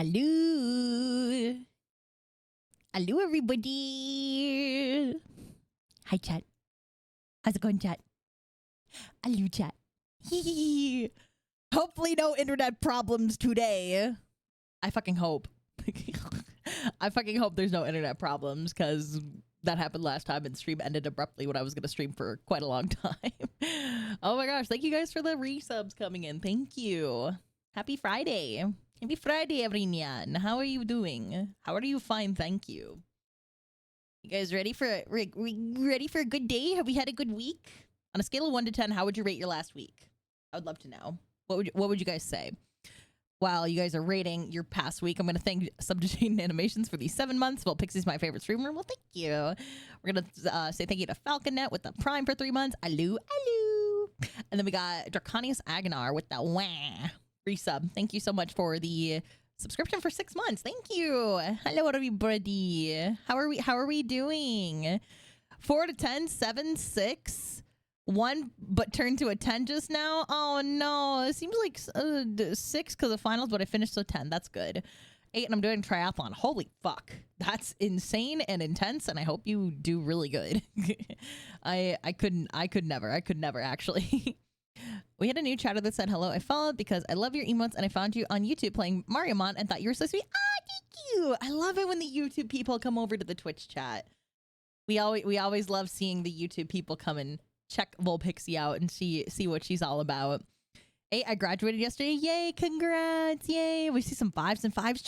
Hello. Hello, everybody. Hi, chat. How's it going, chat? Hello, chat. Hopefully no internet problems today. I fucking hope. I fucking hope there's no internet problems, because that happened last time and stream ended abruptly when I was going to stream for quite a long time. Oh my gosh, thank you guys for the resubs coming in. Thank you. Happy Friday. Happy Friday, everyone. How are you doing? How are you? Fine, thank you. You guys ready for ready for a good day? Have we had a good week? On a scale of 1 to 10, how would you rate your last week? I would love to know. What would you guys say? While you guys are rating your past week, I'm going to thank Subject Animations for these 7 months. Vulpixie's my favorite streamer. Well, thank you. We're going to say thank you to Falconet with the Prime for 3 months. Aloo, aloo. And then we got Draconius Agnar with the wah resub. Thank you so much for the subscription for 6 months. Thank you. Hello, everybody. How are we doing? 4 to 10, 7, 6. 1 but turned to a 10 just now. Oh no, it seems like 6 because of finals, but I finished so 10. That's good. 8 and I'm doing triathlon. Holy fuck, that's insane and intense, and I hope you do really good. I could never actually. We had a new chatter that said, hello, I followed because I love your emotes and I found you on YouTube playing Mario Mon and thought you were so sweet. Ah, thank you. I love it when the YouTube people come over to the Twitch chat. We always love seeing the YouTube people come and check Vulpixie out and see what she's all about. Hey, I graduated yesterday. Yay, congrats. Yay. We see some 5s and 5s.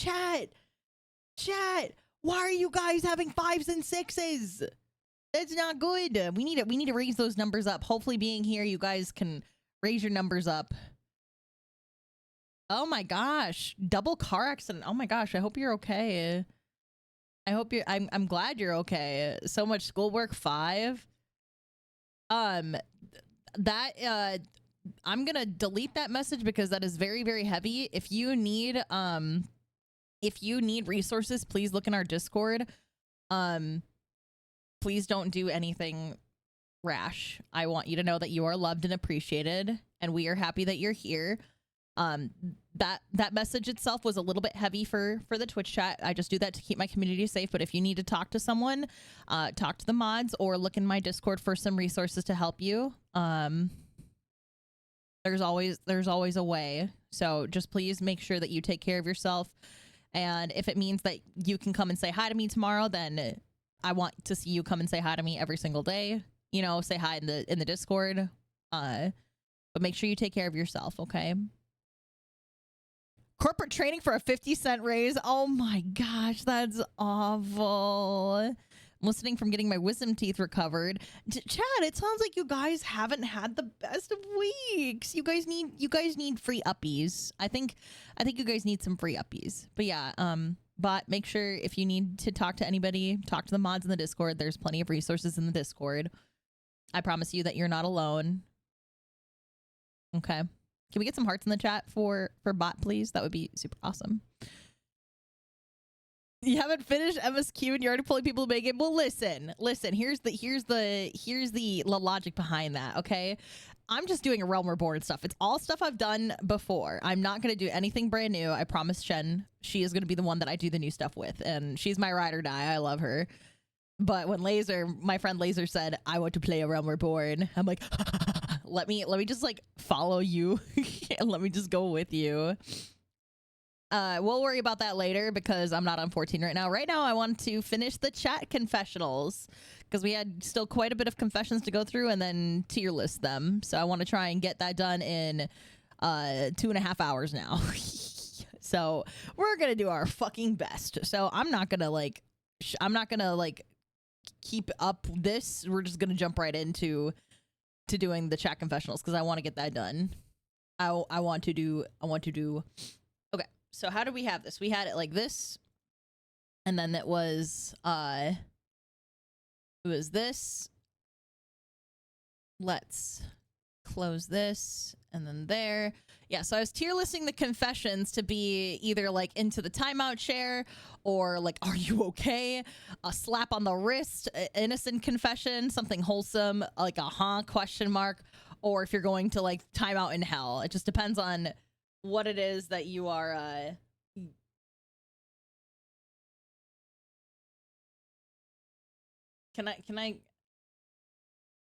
Chat. Why are you guys having 5s and 6s? That's not good. We need to raise those numbers up. Hopefully being here, you guys can raise your numbers up. Oh my gosh. Double car accident. Oh my gosh. I hope you're okay. I'm glad you're okay. So much schoolwork. 5. That I'm gonna delete that message because that is very, very heavy. If you need resources, please look in our Discord. Please don't do anything rash. I want you to know that you are loved and appreciated, and we are happy that you're here. That message itself was a little bit heavy for the Twitch chat. I just do that to keep my community safe. But if you need to talk to someone, talk to the mods or look in my Discord for some resources to help you. There's always a way. So just please make sure that you take care of yourself. And if it means that you can come and say hi to me tomorrow, then I want to see you come and say hi to me every single day. You know, say hi in the Discord. But make sure you take care of yourself, okay? Corporate training for a 50-cent raise. Oh my gosh, that's awful. I'm listening from getting my wisdom teeth recovered. Chad, it sounds like you guys haven't had the best of weeks. You guys need free uppies. I think you guys need some free uppies. But yeah, but make sure if you need to talk to anybody, talk to the mods in the Discord. There's plenty of resources in the Discord. I promise you that you're not alone. Okay. Can we get some hearts in the chat for bot, please? That would be super awesome. You haven't finished MSQ and you're already pulling people to make it. Well, listen. Here's the logic behind that. Okay, I'm just doing a Realm Reborn stuff. It's all stuff I've done before. I'm not gonna do anything brand new. I promise Shen. She is gonna be the one that I do the new stuff with, and she's my ride or die. I love her. But when my friend Laser said, I want to play a Realm Reborn, I'm like, let me just like follow you and let me just go with you. We'll worry about that later because I'm not on 14 right now. Right now, I want to finish the chat confessionals because we had still quite a bit of confessions to go through and then tier list them. So I want to try and get that done in 2.5 hours now. So we're gonna do our fucking best. So I'm not gonna like keep up this. We're just gonna jump right into doing the chat confessionals because I want to get that done. I want to do okay. So how do we have this? We had it like this, and then it was this. Let's close this, and then there. Yeah, so I was tier listing the confessions to be either like into the timeout share or like, are you okay? A slap on the wrist, innocent confession, something wholesome, like a question mark, or if you're going to like timeout in hell. It just depends on what it is that you are Can I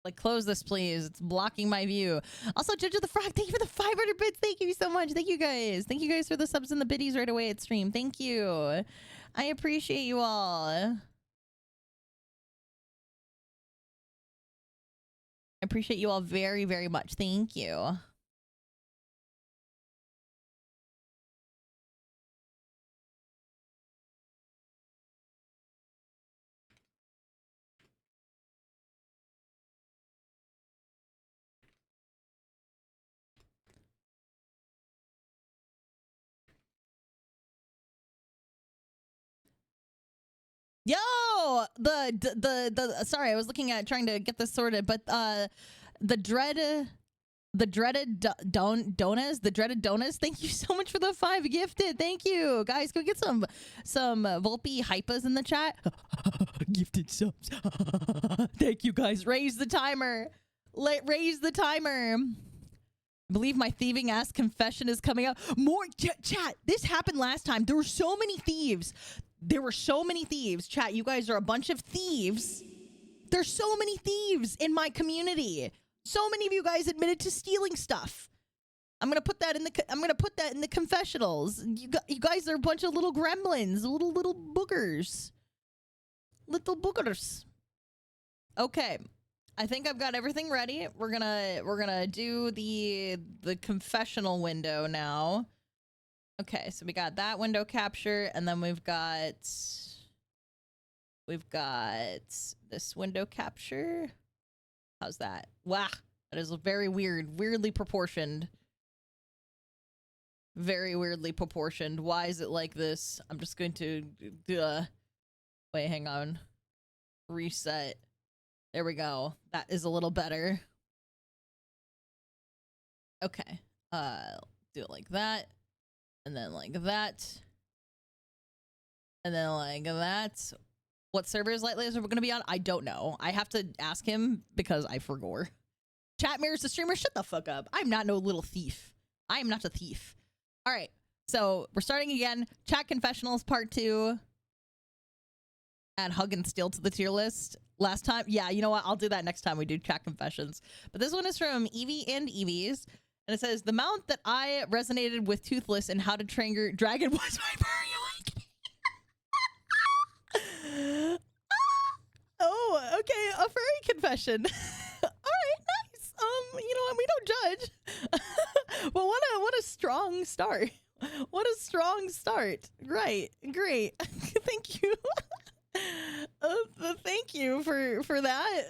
like close this, please? It's blocking my view. Also, Judge of the Frog, thank you for the 500 bits. Thank you so much. Thank you guys. Thank you guys for the subs and the biddies right away at stream. Thank you. I appreciate you all. I appreciate you all very, very much. Thank you. Yo, the sorry, I was looking at trying to get this sorted, but the dreaded donuts. Thank you so much for the 5 gifted. Thank you guys. Go get some Vulpy hypas in the chat. Gifted subs. Thank you guys. Raise the timer. Raise the timer. I believe my thieving ass confession is coming out. More chat. This happened last time. There were so many thieves. Chat, you guys are a bunch of thieves. There's so many thieves in my community. So many of you guys admitted to stealing stuff. I'm gonna put that in the confessionals. You guys are a bunch of little gremlins, little boogers. Little boogers. Okay. I think I've got everything ready. We're gonna do the confessional window now. Okay, so we got that window capture, and then we've got this window capture. How's that? Wow, that is very weird. Weirdly proportioned. Very weirdly proportioned. Why is it like this? I'm just going to wait, hang on. Reset. There we go. That is a little better. Okay. Do it like that. And then like that. And then like that. What servers Lightly are we going to be on? I don't know. I have to ask him because I forgot. Chat mirrors the streamer. Shut the fuck up. I'm not no little thief. I am not a thief. All right. So we're starting again. Chat confessionals part 2. Add hug and steal to the tier list. Last time. Yeah, you know what? I'll do that next time we do chat confessions. But this one is from Evie and Evie's. And it says, the mount that I resonated with Toothless and how to train your dragon was my furry awakening. Oh, okay. A furry confession. All right, nice. You know what? We don't judge. Well, what a strong start. What a strong start. Right. Great. Thank you. Thank you for that.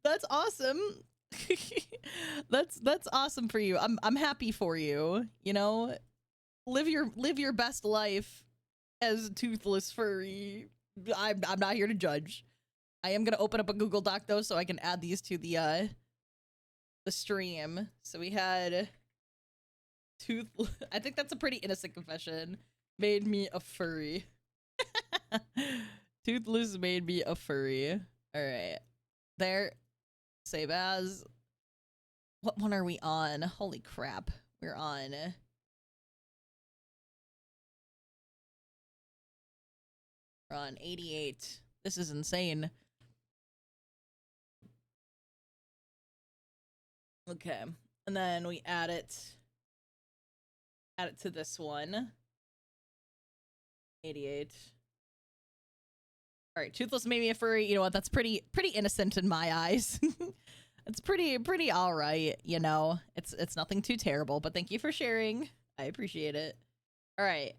That's awesome. That's awesome for you. I'm happy for you. You know, live your best life as a toothless furry. I'm not here to judge. I am gonna open up a Google Doc though, so I can add these to the stream. So we had I think that's a pretty innocent confession. Made me a furry. Toothless made me a furry. All right, there. Save as. What one are we on? Holy crap. We're on 88. This is insane. Okay. And then we add it to this one. 88. All right, Toothless made me a furry. You know what? That's pretty innocent in my eyes. It's pretty all right, you know. It's nothing too terrible, but thank you for sharing. I appreciate it. All right.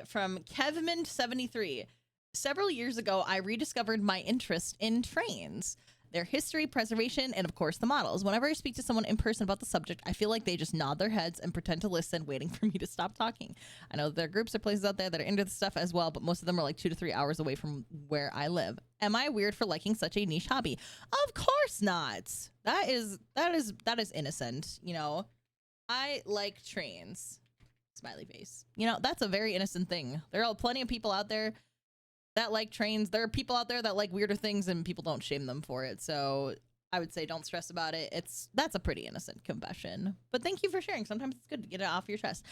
From Kevman73. Several years ago, I rediscovered my interest in trains, their history, preservation, and of course the models. Whenever I speak to someone in person about the subject, I feel like they just nod their heads and pretend to listen, waiting for me to stop talking. I know there are groups or places out there that are into this stuff as well, but most of them are like 2 to 3 hours away from where I live. Am I weird for liking such a niche hobby? Of course not. That is innocent. You know, I like trains. Smiley face. You know, that's a very innocent thing. There are plenty of people out there that like trains. There are people out there that like weirder things and people don't shame them for it. So I would say don't stress about it. That's a pretty innocent confession. But thank you for sharing. Sometimes it's good to get it off your chest.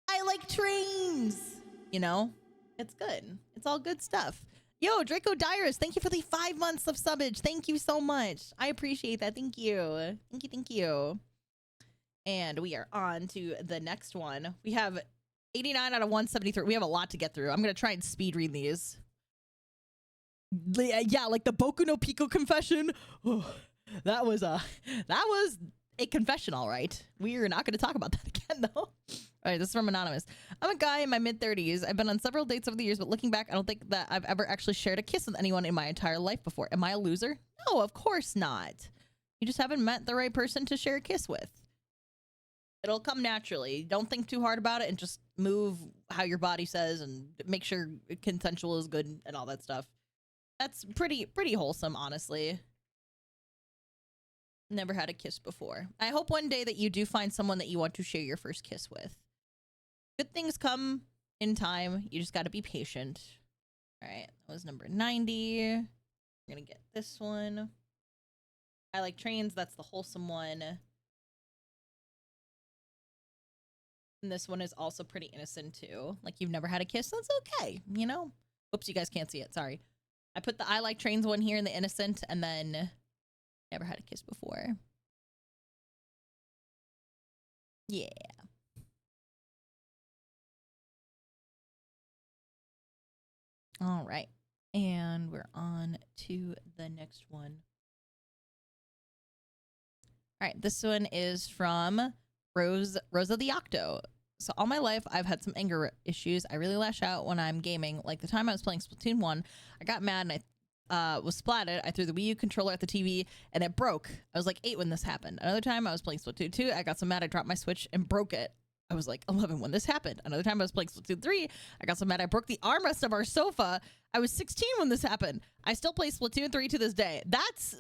I like trains. You know, it's good. It's all good stuff. Yo, Draco Dyrus, thank you for the 5 months of subbage. Thank you so much. I appreciate that. Thank you. Thank you, thank you. And we are on to the next one. We have 89 out of 173. We have a lot to get through. I'm going to try and speed read these. Yeah, like the Boku no Pico confession. Oh, that was a confessional, right? We're not going to talk about that again, though. All right, this is from Anonymous. I'm a guy in my mid-30s. I've been on several dates over the years, but looking back, I don't think that I've ever actually shared a kiss with anyone in my entire life before. Am I a loser? No, of course not. You just haven't met the right person to share a kiss with. It'll come naturally. Don't think too hard about it and just move how your body says and make sure consensual is good and all that stuff. That's pretty wholesome, honestly. Never had a kiss before. I hope one day that you do find someone that you want to share your first kiss with. Good things come in time. You just got to be patient. All right, that was number 90. I'm gonna get this one. I like trains. That's the wholesome one. And this one is also pretty innocent too. Like you've never had a kiss. That's okay, you know. Oops, you guys can't see it. Sorry. I put the I like trains one here in the innocent, and then never had a kiss before. Yeah. All right. And we're on to the next one. All right. This one is from Rosa the Octo. So all my life, I've had some anger issues. I really lash out when I'm gaming. Like the time I was playing Splatoon 1, I got mad and I was splatted. I threw the Wii U controller at the TV and it broke. I was like 8 when this happened. Another time I was playing Splatoon 2, I got so mad I dropped my Switch and broke it. I was like 11 when this happened. Another time I was playing Splatoon 3, I got so mad I broke the armrest of our sofa. I was 16 when this happened. I still play Splatoon 3 to this day. That's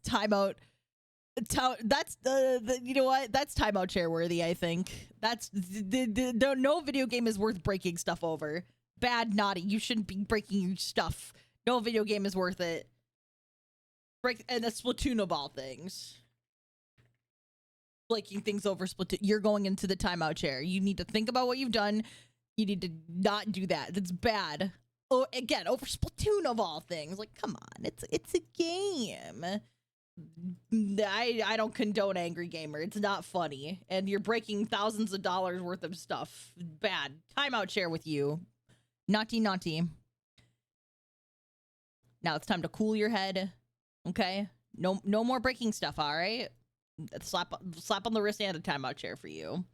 timeout. That's you know what? That's timeout chair worthy. I think that's no video game is worth breaking stuff over. Bad, naughty. You shouldn't be breaking your stuff. No video game is worth it. And a Splatoon of all things. Breaking things over Splatoon. You're going into the timeout chair. You need to think about what you've done. You need to not do that. That's bad. Oh, again, over Splatoon of all things. Like, come on, it's a game. I don't condone angry gamer. It's not funny, and you're breaking thousands of dollars worth of stuff. Bad. Timeout chair with you. Naughty, naughty. Now it's time to cool your head. Okay, no more breaking stuff. All right, slap on the wrist and a timeout chair for you.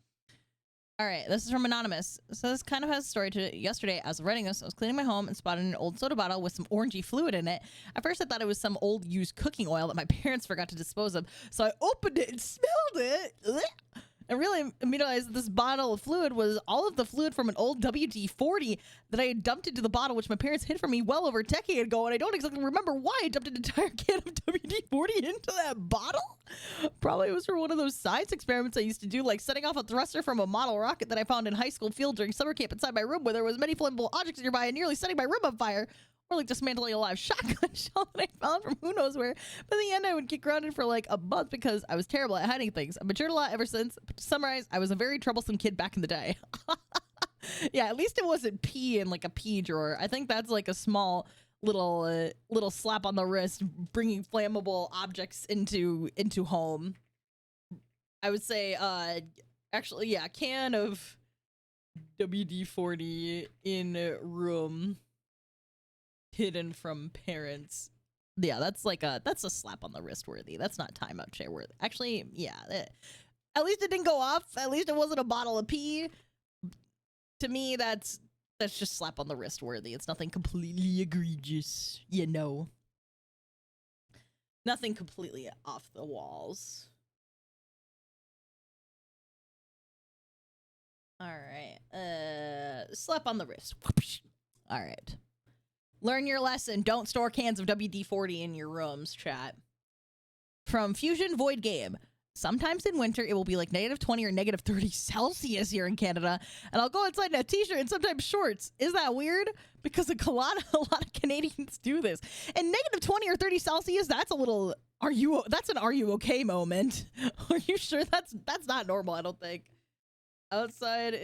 All right, this is from Anonymous. So this kind of has a story to it. Yesterday, as I was writing this, I was cleaning my home and spotted an old soda bottle with some orangey fluid in it. At first, I thought it was some old used cooking oil that my parents forgot to dispose of. So I opened it and smelled it. And really realized that this bottle of fluid was all of the fluid from an old WD-40 that I had dumped into the bottle, which my parents hid from me well over a decade ago, and I don't exactly remember why I dumped an entire can of WD-40 into that bottle. Probably it was for one of those science experiments I used to do, like setting off a thruster from a model rocket that I found in high school field during summer camp inside my room where there was many flammable objects nearby and nearly setting my room on fire. Or like dismantling a live shotgun shell that I found from who knows where. But in the end, I would get grounded for like a month because I was terrible at hiding things. I've matured a lot ever since. But to summarize, I was a very troublesome kid back in the day. Yeah, at least it wasn't pee in like a pee drawer. I think that's like a small little slap on the wrist, bringing flammable objects into home. I would say, actually, yeah, a can of WD-40 in room. Hidden from parents. Yeah, that's a slap on the wrist worthy. That's not timeout chair worthy. Actually, yeah. At least it didn't go off. At least it wasn't a bottle of pee. To me, that's just slap on the wrist worthy. It's nothing completely egregious, you know. Nothing completely off the walls. All right. Slap on the wrist. All right. Learn your lesson. Don't store cans of WD-40 in your rooms, chat. From Fusion Void Game. Sometimes in winter, it will be like -20 or -30 Celsius here in Canada, and I'll go outside in a t-shirt and sometimes shorts. Is that weird? Because a lot of Canadians do this. And -20 or 30 Celsius, that's a little, that's an are you okay moment. Are you sure that's not normal? I don't think. Outside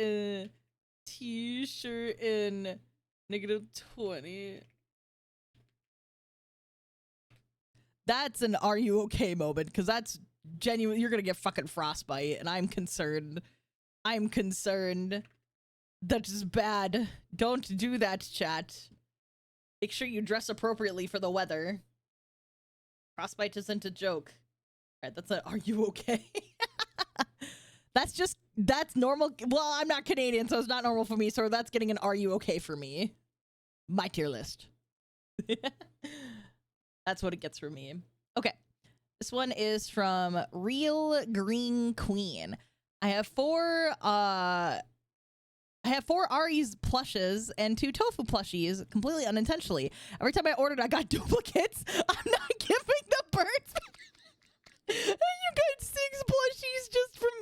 T-shirt in -20. That's an "are you okay" moment, because that's genuine. You're gonna get fucking frostbite, and I'm concerned. I'm concerned. That's just bad. Don't do that, chat. Make sure you dress appropriately for the weather. Frostbite isn't a joke. All right, that's a "are you okay?" That's normal. Well, I'm not Canadian, so it's not normal for me, so that's getting an "are you okay" for me. My tier list. That's what it gets for me. Okay. This one is from Real Green Queen. I have four Ari's plushes and 2 tofu plushies, completely unintentionally. Every time I ordered, I got duplicates. I'm not giving the birds. And you got 6 plushies just from...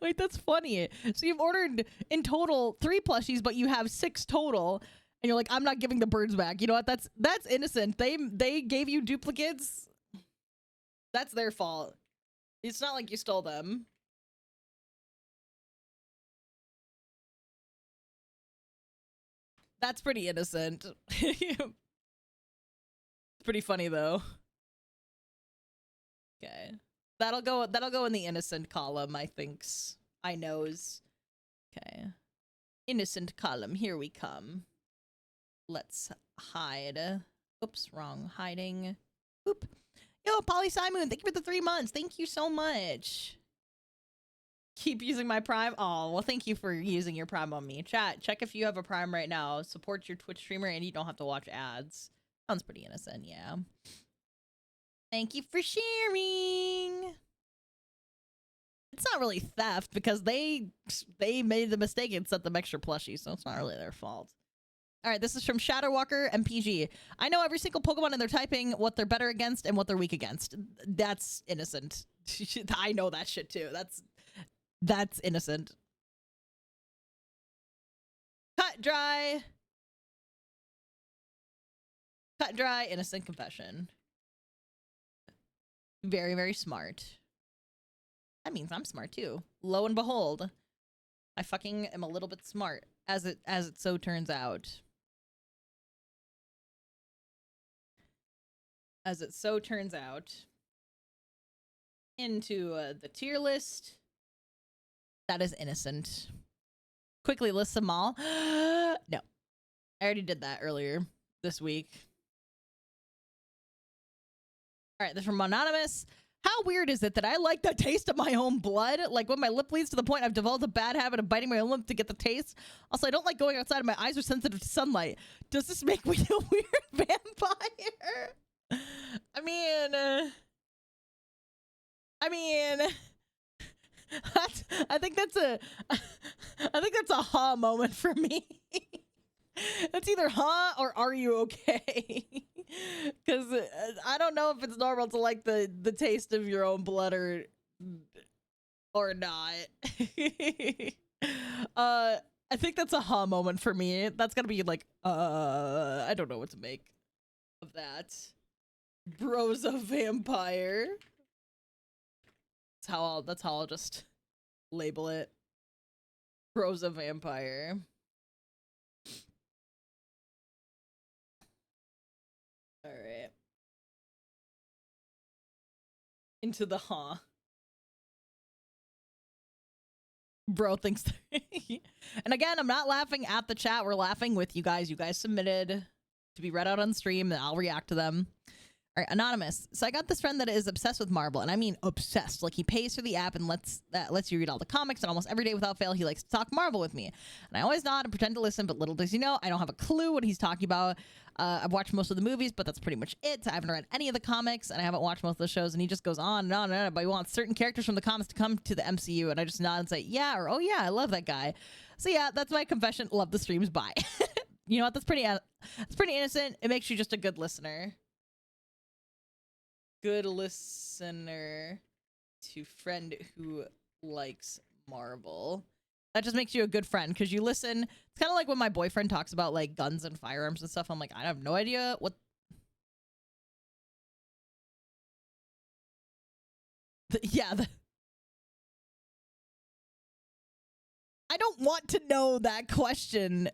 Wait, that's funny. So you've ordered in total 3 plushies, but you have 6 total. And you're like, I'm not giving the birds back. You know what? That's innocent. They gave you duplicates. That's their fault. It's not like you stole them. That's pretty innocent. It's pretty funny though. Okay. That'll go in the innocent column, I thinks. I knows. Okay. Innocent column, here we come. Let's hide. Oops, wrong. Hiding. Oop. Yo, Polly Simon, thank you for the 3 months. Thank you so much. Keep using my Prime. Oh, well, thank you for using your Prime on me. Chat, check if you have a Prime right now. Support your Twitch streamer and you don't have to watch ads. Sounds pretty innocent, yeah. Thank you for sharing. It's not really theft because they made the mistake and sent them extra plushies, so it's not really their fault. All right, this is from Shadowwalker MPG. I know every single Pokemon and they're typing what they're better against and what they're weak against. That's innocent. I know that shit too. That's innocent. Cut dry. Cut dry, innocent confession. Very, very smart. That means I'm smart too. Lo and behold, I fucking am a little bit smart, as it so turns out. As it so turns out. Into the tier list. That is innocent. Quickly list them all. No. I already did that earlier this week. All right, this is from Anonymous. How weird is it that I like the taste of my own blood? Like when my lip bleeds to the point I've developed a bad habit of biting my own lip to get the taste. Also, I don't like going outside and my eyes are sensitive to sunlight. Does this make me a weird vampire? I mean, I think that's a ha moment for me. That's either huh or are you okay? Because I don't know if it's normal to like the taste of your own blood or not. I think that's a huh moment for me. That's gonna be like, I don't know what to make of that. Bro's a vampire. That's how I'll just label it. Bro's a vampire. All right. Into the huh. Bro thinks. And again, I'm not laughing at the chat. We're laughing with you guys. You guys submitted to be read out on stream, and I'll react to them. All right, Anonymous. So I got this friend that is obsessed with Marvel, and I mean obsessed. Like he pays for the app and lets you read all the comics, and almost every day without fail, he likes to talk Marvel with me. And I always nod and pretend to listen, but little does he know, I don't have a clue what he's talking about. I've watched most of the movies, but that's pretty much it. I haven't read any of the comics, and I haven't watched most of the shows, and he just goes on and on and on, but he wants certain characters from the comics to come to the MCU, and I just nod and say, yeah, or oh yeah, I love that guy. So yeah, that's my confession. Love the streams. Bye. You know what? That's pretty innocent. It makes you just a good listener. Good listener to friend who likes Marvel. That just makes you a good friend because you listen. It's kind of like when my boyfriend talks about like guns and firearms and stuff. I'm like, I have no idea what. Yeah. I don't want to know that question.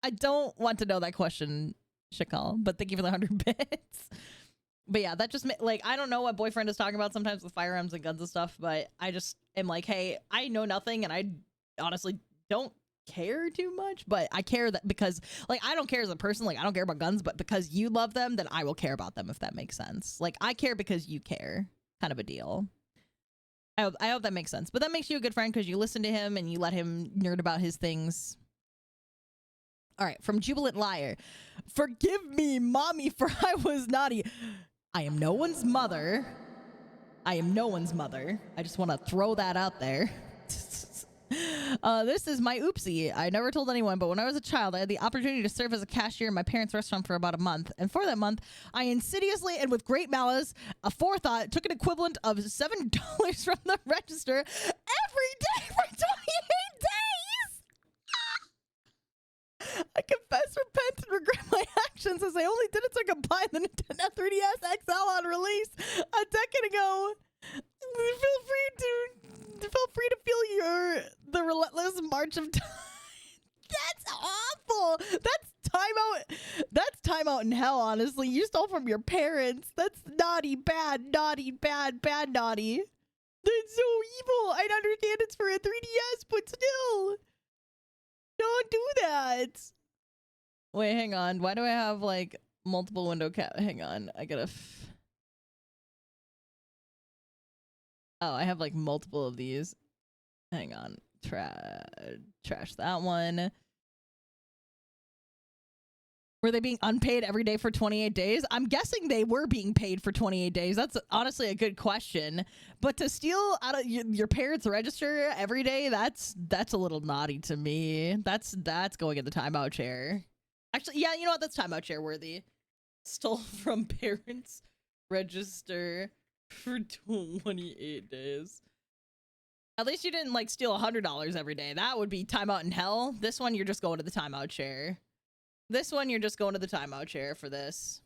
I don't want to know that question, Shakal, but thank you for the 100 bits. But yeah, that just, like, I don't know what boyfriend is talking about sometimes with firearms and guns and stuff, but I just am like, hey, I know nothing and I honestly don't care too much, but I care that because, like, I don't care as a person, like, I don't care about guns, but because you love them, then I will care about them, if that makes sense. Like, I care because you care, kind of a deal. I hope that makes sense. But that makes you a good friend because you listen to him and you let him nerd about his things. All right, from Jubilant Liar. Forgive me, mommy, for I was naughty. I am no one's mother. I am no one's mother. I just want to throw that out there. This is my oopsie. I never told anyone, but when I was a child, I had the opportunity to serve as a cashier in my parents' restaurant for about a month. And for that month, I insidiously and with great malice, aforethought, took an equivalent of $7 from the register every day for 28 days. I confess, repent, and regret my actions as I only did it to comply the Nintendo 3DS XL on release a decade ago. Feel free to feel the relentless march of time. That's awful. That's time out in hell, honestly. You stole from your parents. That's naughty, bad, naughty, bad, bad, naughty. That's so evil. I understand it's for a 3DS, but still. Don't do that. Wait, hang on. Why do I have, like, multiple window cap? Hang on. I gotta... Oh, I have, like, multiple of these. Hang on. Trash that one. Were they being unpaid every day for 28 days? I'm guessing they were being paid for 28 days. That's honestly a good question. But to steal out of your parents' register every day, that's a little naughty to me. That's going in the timeout chair. Actually, yeah, you know what? That's timeout chair worthy. Stole from parents' register for 28 days. At least you didn't, like, steal $100 every day. That would be timeout in hell. This one, you're just going to the timeout chair. This one, you're just going to the timeout chair for this.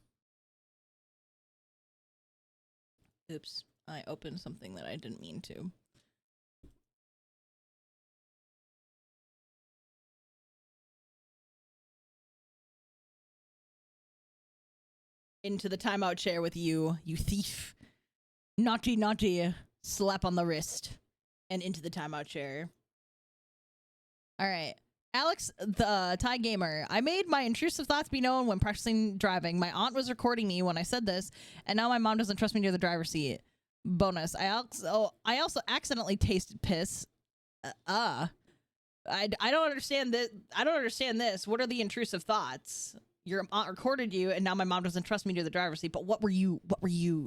Oops. I opened something that I didn't mean to. Into the timeout chair with you, you thief. Naughty, naughty. Slap on the wrist. And into the timeout chair. All right. Alex, the Thai gamer. I made my intrusive thoughts be known when practicing driving. My aunt was recording me when I said this, and now my mom doesn't trust me near the driver's seat. Bonus. I also accidentally tasted piss. I don't understand this. I don't understand this. What are the intrusive thoughts? Your aunt recorded you, and now my mom doesn't trust me near the driver's seat. But what were you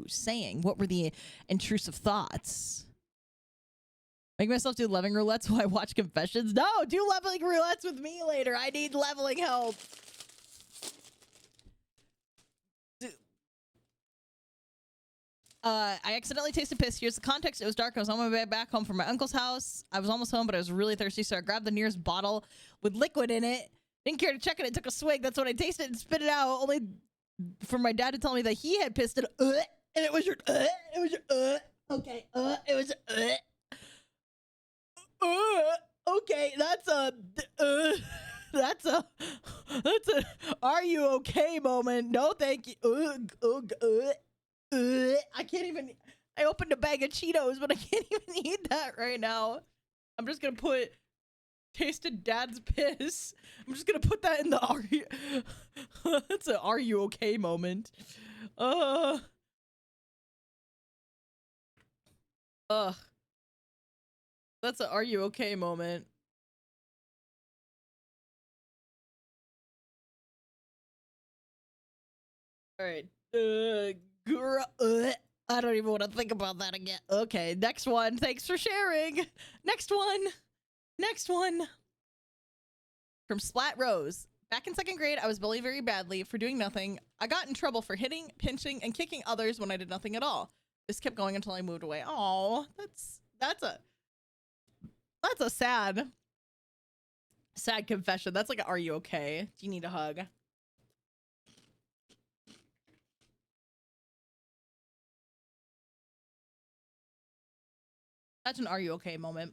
saying? What were the intrusive thoughts? Make myself do leveling roulettes while I watch confessions? No, do leveling roulettes with me later. I need leveling help. I accidentally tasted piss. Here's the context. It was dark. I was on my way back home from my uncle's house. I was almost home, but I was really thirsty, so I grabbed the nearest bottle with liquid in it. Didn't care to check it. I took a swig. That's when I tasted it and spit it out, only for my dad to tell me that he had pissed it. And it was your... it was your... okay. It was... okay, that's a are you okay moment. No, thank you. I can't even. I opened a bag of Cheetos, but I can't even eat that right now. I'm just gonna put tasted dad's piss. I'm just gonna put that in the are you. That's a are you okay moment. Ugh. That's a are you okay moment. All right. I don't even want to think about that again. Okay, next one. Thanks for sharing. Next one. Next one. From Splat Rose. Back in second grade, I was bullied very badly for doing nothing. I got in trouble for hitting, pinching, and kicking others when I did nothing at all. This kept going until I moved away. Oh, that's a sad confession. That's like, are you okay? Do you need a hug? That's an are you okay moment.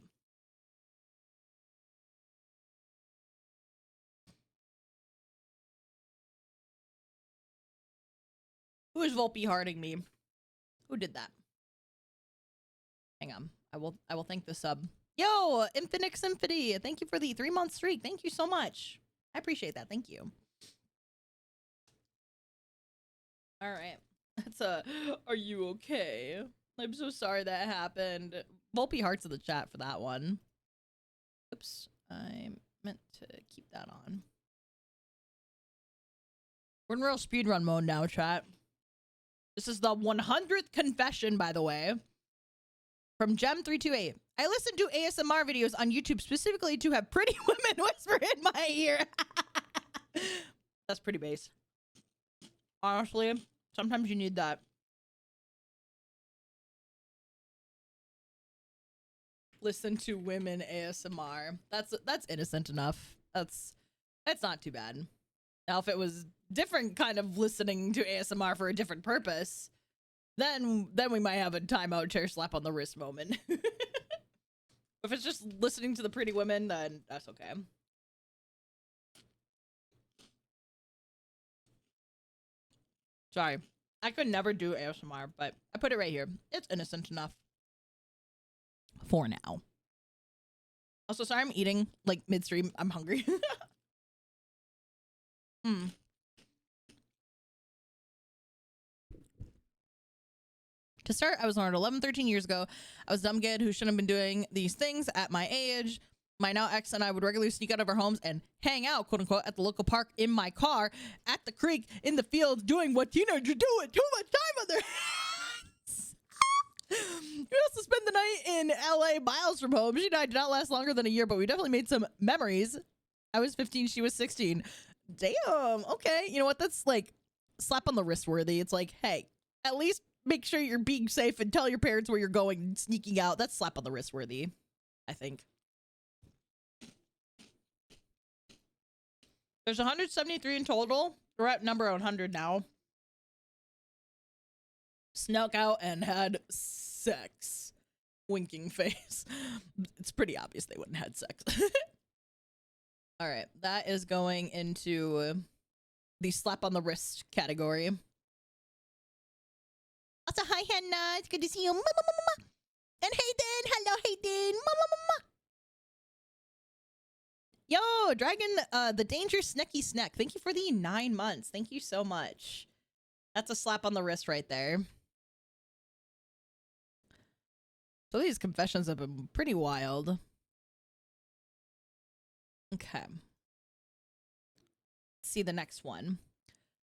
Who is Volpe hearting me? Who did that? Hang on. I will thank the sub. Yo, Infinix Symphony. Thank you for the 3-month streak. Thank you so much. I appreciate that. Thank you. All right. That's are you okay? I'm so sorry that happened. Volpe hearts in the chat for that one. Oops. I meant to keep that on. We're in real speedrun mode now, chat. This is the 100th confession, by the way. From Gem328. I listen to ASMR videos on YouTube specifically to have pretty women whisper in my ear. That's pretty base. Honestly, sometimes you need that. Listen to women ASMR. That's innocent enough. That's not too bad. Now, if it was different kind of listening to ASMR for a different purpose, then we might have a timeout chair slap on the wrist moment. If it's just listening to the pretty women, then that's okay. Sorry. I could never do ASMR, but I put it right here. It's innocent enough. For now. Also, sorry I'm eating, like, midstream. I'm hungry. To start, I was born 11, 13 years ago. I was a dumb kid who shouldn't have been doing these things at my age. My now ex and I would regularly sneak out of our homes and hang out, quote unquote, at the local park in my car, at the creek, in the fields, doing what teenagers do with too much time on their hands. We also spent the night in LA miles from home. She and I did not last longer than a year, but we definitely made some memories. I was 15, she was 16. Damn, okay. You know what? That's like slap on the wrist worthy. It's like, hey, at least make sure you're being safe and tell your parents where you're going and sneaking out. That's slap on the wrist worthy, I think. There's 173 in total. We're at number 100 now. Snuck out and had sex. Winking face. It's pretty obvious they wouldn't have had sex. All right, that is going into the slap on the wrist category. Also, hi, Hannah. It's good to see you. And Hayden. Hello, Hayden. Yo, Dragon, the Danger Snecky Snack. Thank you for the 9 months. Thank you so much. That's a slap on the wrist right there. So these confessions have been pretty wild. Okay. Let's see the next one.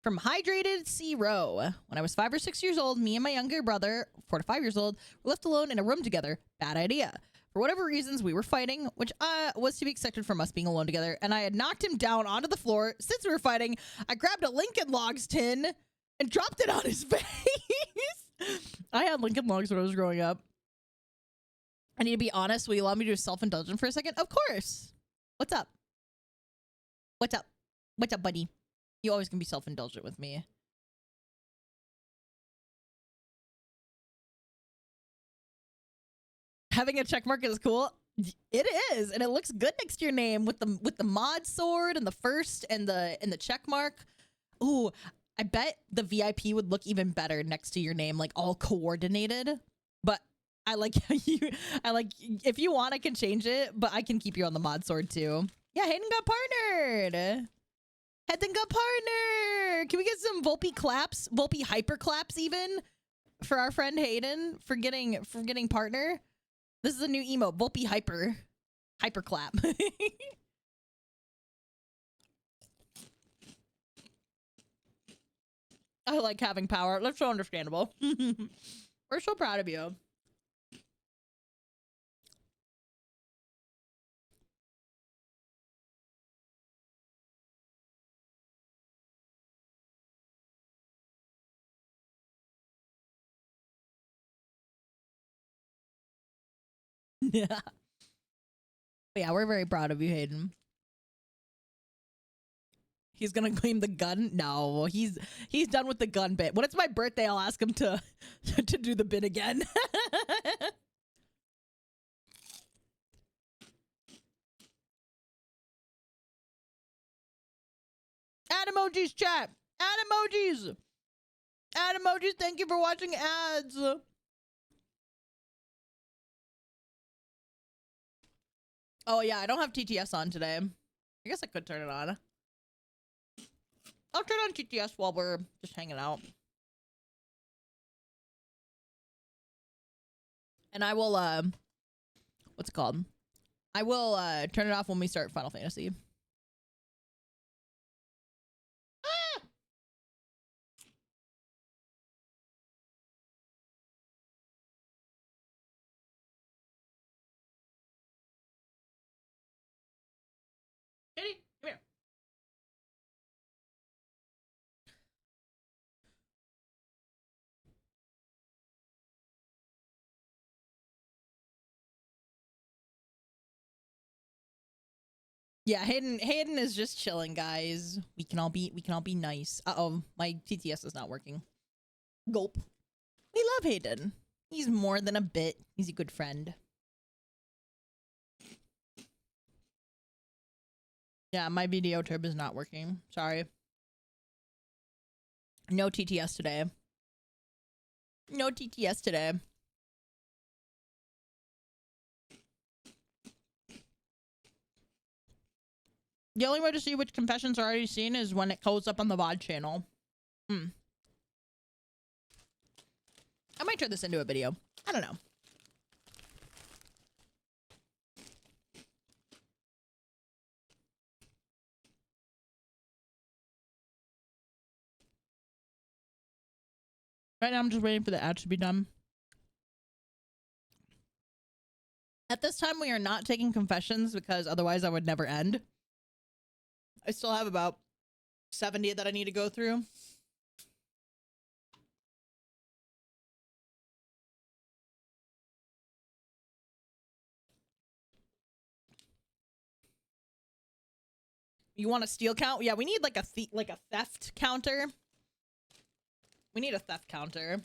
From Hydrated Zero. When I was 5 or 6 years old, me and my younger brother, 4 to 5 years old, were left alone in a room together. Bad idea. For whatever reasons, we were fighting, which was to be expected from us being alone together, and I had knocked him down onto the floor. Since we were fighting, I grabbed a Lincoln Logs tin and dropped it on his face. I had Lincoln Logs when I was growing up. I need to be honest. Will you allow me to do self-indulgent for a second? Of course. What's up? What's up? What's up, buddy? You always can be self-indulgent with me. Having a check mark is cool. It is, and it looks good next to your name with the mod sword and the first and the check mark. Ooh, I bet the VIP would look even better next to your name, like all coordinated. But I like you. If you want, I can change it, but I can keep you on the mod sword too. Yeah, Hayden got partnered. Hayden got partnered. Can we get some Volpe claps? Volpe hyper claps even for our friend Hayden for getting partner. This is a new emote, Volpe hyper clap. I like having power. That's so understandable. We're so proud of you. Yeah. Yeah, we're very proud of you, Hayden. He's gonna claim the gun? No, he's done with the gun bit. When it's my birthday, I'll ask him to to do the bit again. Add emojis, chat. Add emojis. ad emojis. Thank you for watching ads. Oh yeah, I don't have TTS on today. I guess I could turn it on. I'll turn on TTS while we're just hanging out. And I will, what's it called? I will, turn it off when we start Final Fantasy. Ah! Kitty, come here. Yeah, Hayden is just chilling, guys. We can all be nice. Uh-oh, my TTS is not working. Gulp. We love Hayden. He's more than a bit. He's a good friend. Yeah, my VODs is not working. Sorry. No TTS today. No TTS today. The only way to see which confessions are already seen is when it goes up on the VOD channel. I might turn this into a video. I don't know. Right now I'm just waiting for the ads to be done. At this time we are not taking confessions because otherwise I would never end. I still have about 70 that I need to go through. You want a steal count? Yeah, we need like a theft counter. We need a theft counter.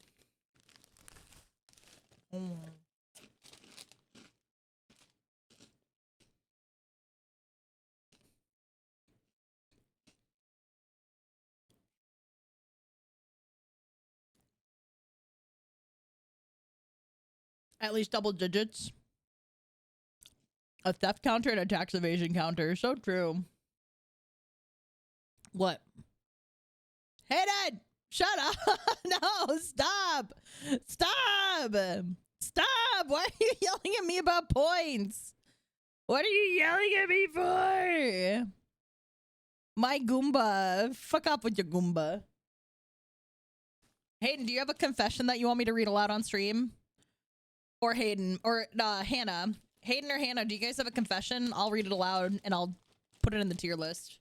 At least double digits. A theft counter and a tax evasion counter. So true. What? Hayden! Shut up! No, stop! Stop! Stop! Why are you yelling at me about points? What are you yelling at me for? My Goomba. Fuck off with your Goomba. Hayden, do you have a confession that you want me to read aloud on stream? Or Hayden, or Hannah. Hayden or Hannah, do you guys have a confession? I'll read it aloud and I'll put it in the tier list.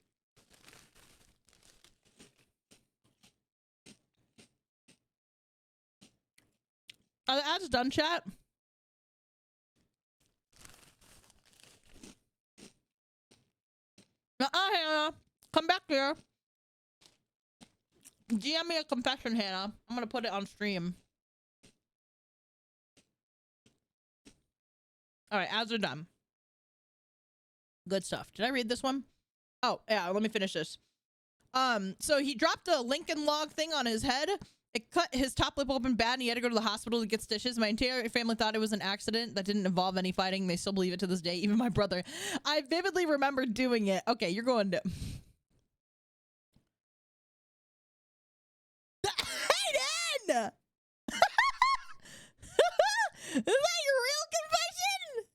Are the ads done, chat? Hannah. Come back here. DM me a confession, Hannah. I'm gonna put it on stream. Alright, ads are done. Good stuff. Did I read this one? Oh, yeah, let me finish this. So he dropped a Lincoln log thing on his head. It cut his top lip open bad and he had to go to the hospital to get stitches. My entire family thought it was an accident that didn't involve any fighting. They still believe it to this day, even my brother. I vividly remember doing it. Okay, you're going to... Hayden! Is that your real confession?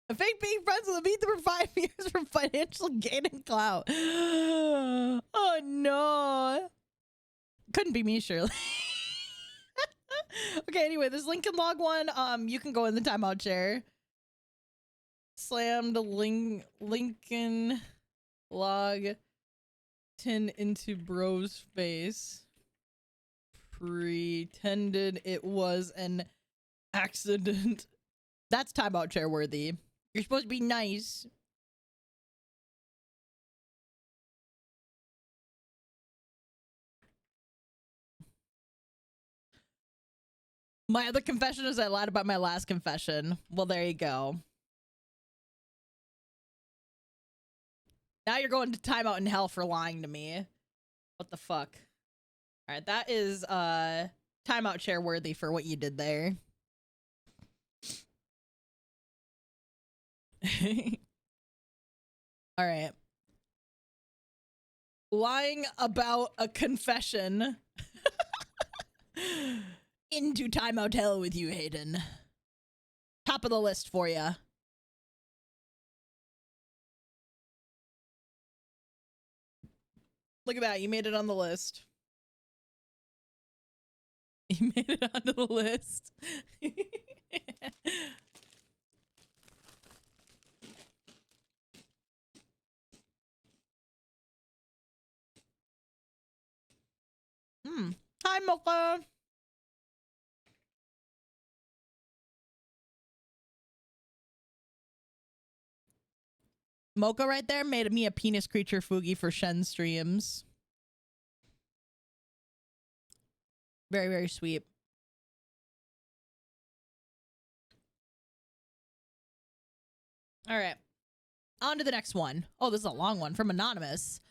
I fake being friends with a VTuber for 5 years for financial gain and clout. Oh no. Couldn't be me, surely. Okay, anyway, this Lincoln log one, you can go in the timeout chair. Slammed Lincoln log 10 into bro's face. Pretended it was an accident. That's timeout chair worthy. You're supposed to be nice. My other confession is I lied about my last confession. Well, there you go. Now you're going to timeout in hell for lying to me. What the fuck? All right, that is timeout share worthy for what you did there. All right. Lying about a confession. Into timeout hell with you, Hayden. Top of the list for you. Look at that. You made it on the list. You made it onto the list. Hi, Mocha. Mocha right there made me a penis creature Fugi for Shen streams. Very, very sweet. All right. On to the next one. Oh, this is a long one from Anonymous.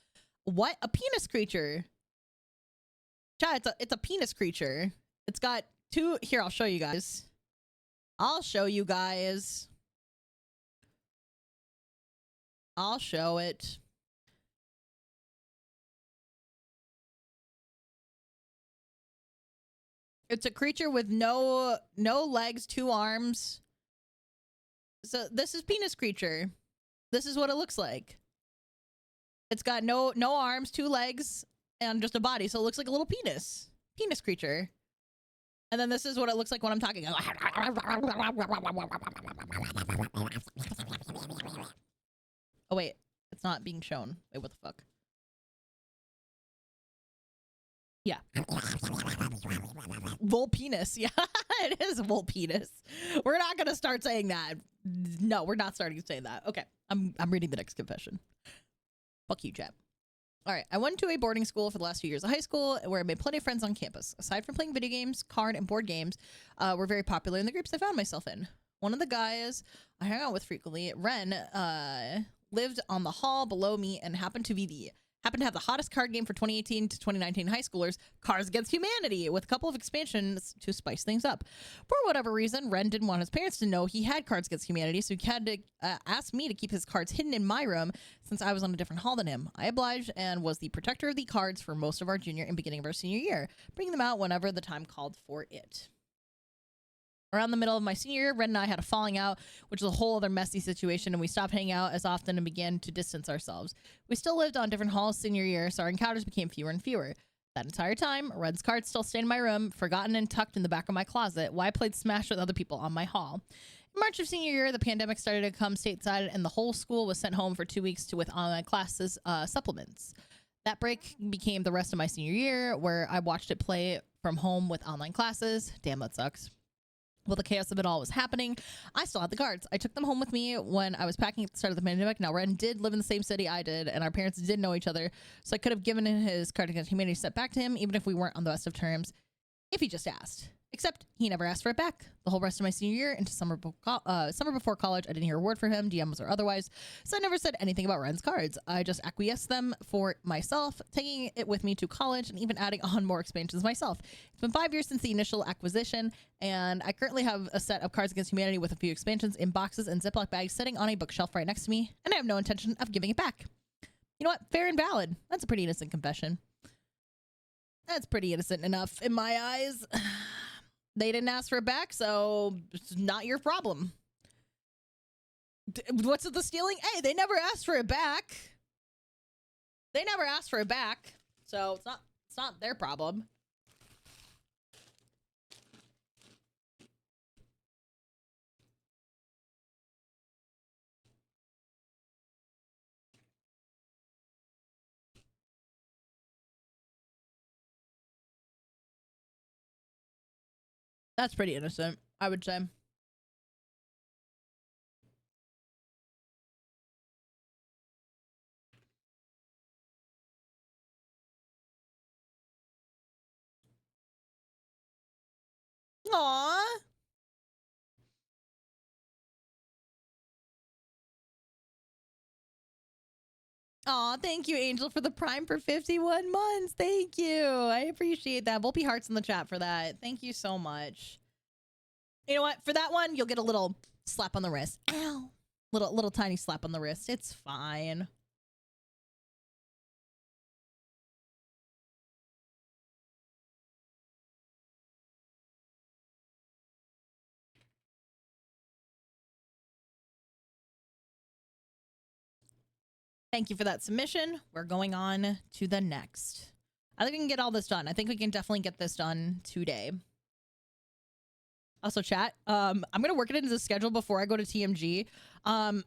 What? A penis creature? Chat, it's a penis creature. It's got two. Here, I'll show you guys. I'll show you guys. I'll show it. It's a creature with no legs, 2 arms. So this is penis creature. This is what it looks like. It's got no arms, 2 legs, and just a body. So it looks like a little penis. Penis creature. And then this is what it looks like when I'm talking. Oh wait, it's not being shown. Wait, what the fuck? Yeah. Vulpenis. Yeah, it is Vulpenis. We're not gonna start saying that. No, we're not starting saying that. Okay, I'm reading the next confession. Fuck you, chat. All right, I went to a boarding school for the last few years of high school where I made plenty of friends on campus. Aside from playing video games, card and board games were very popular in the groups I found myself in. One of the guys I hang out with frequently, Ren, lived on the hall below me and happened to have the hottest card game for 2018 to 2019 high schoolers, Cards Against Humanity, with a couple of expansions to spice things up. For whatever reason, Ren didn't want his parents to know he had Cards Against Humanity, so he had to ask me to keep his cards hidden in my room since I was on a different hall than him. I obliged and was the protector of the cards for most of our junior and beginning of our senior year, bringing them out whenever the time called for it. Around the middle of my senior year, Ren and I had a falling out, which was a whole other messy situation, and we stopped hanging out as often and began to distance ourselves. We still lived on different halls senior year, so our encounters became fewer and fewer. That entire time, Ren's cards still stayed in my room, forgotten and tucked in the back of my closet, while I played Smash with other people on my hall. In March of senior year, the pandemic started to come stateside, and the whole school was sent home for 2 weeks with online classes supplements. That break became the rest of my senior year, where I watched it play from home with online classes. Damn, that sucks. While the chaos of it all was happening, I still had the cards. I took them home with me when I was packing at the start of the pandemic. Now, Ren did live in the same city I did, and our parents did know each other, so I could have given his Card Against Humanity set back to him, even if we weren't on the best of terms, if he just asked. Except he never asked for it back. The whole rest of my senior year into summer before college, I didn't hear a word from him, DMs or otherwise, so I never said anything about Ren's cards. I just acquiesced them for myself, taking it with me to college and even adding on more expansions myself. It's been 5 years since the initial acquisition, and I currently have a set of Cards Against Humanity with a few expansions in boxes and Ziploc bags sitting on a bookshelf right next to me, and I have no intention of giving it back. You know what? Fair and valid. That's a pretty innocent confession. That's pretty innocent enough in my eyes. They didn't ask for it back, so it's not your problem. What's with the stealing? Hey, they never asked for it back. They never asked for it back, so it's not their problem. That's pretty innocent, I would say. Aww. Aw, thank you, Angel, for the Prime for 51 months. Thank you. I appreciate that. Volpe hearts in the chat for that. Thank you so much. You know what? For that one, you'll get a little slap on the wrist. Ow. Little tiny slap on the wrist. It's fine. Thank you for that submission. We're going on to the next. I think we can get all this done. I think we can definitely get this done today. Also, chat, I'm going to work it into the schedule before I go to TMG. I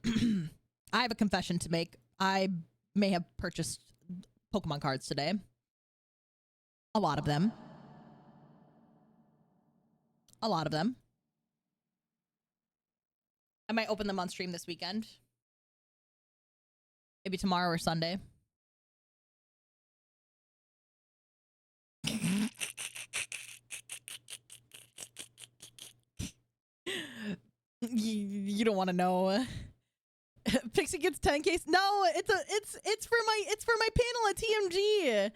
have a confession to make. I may have purchased Pokemon cards today. A lot of them. A lot of them. I might open them on stream this weekend. Maybe tomorrow or Sunday. You don't want to know. Pixie gets 10K. No, it's for my panel at TMG.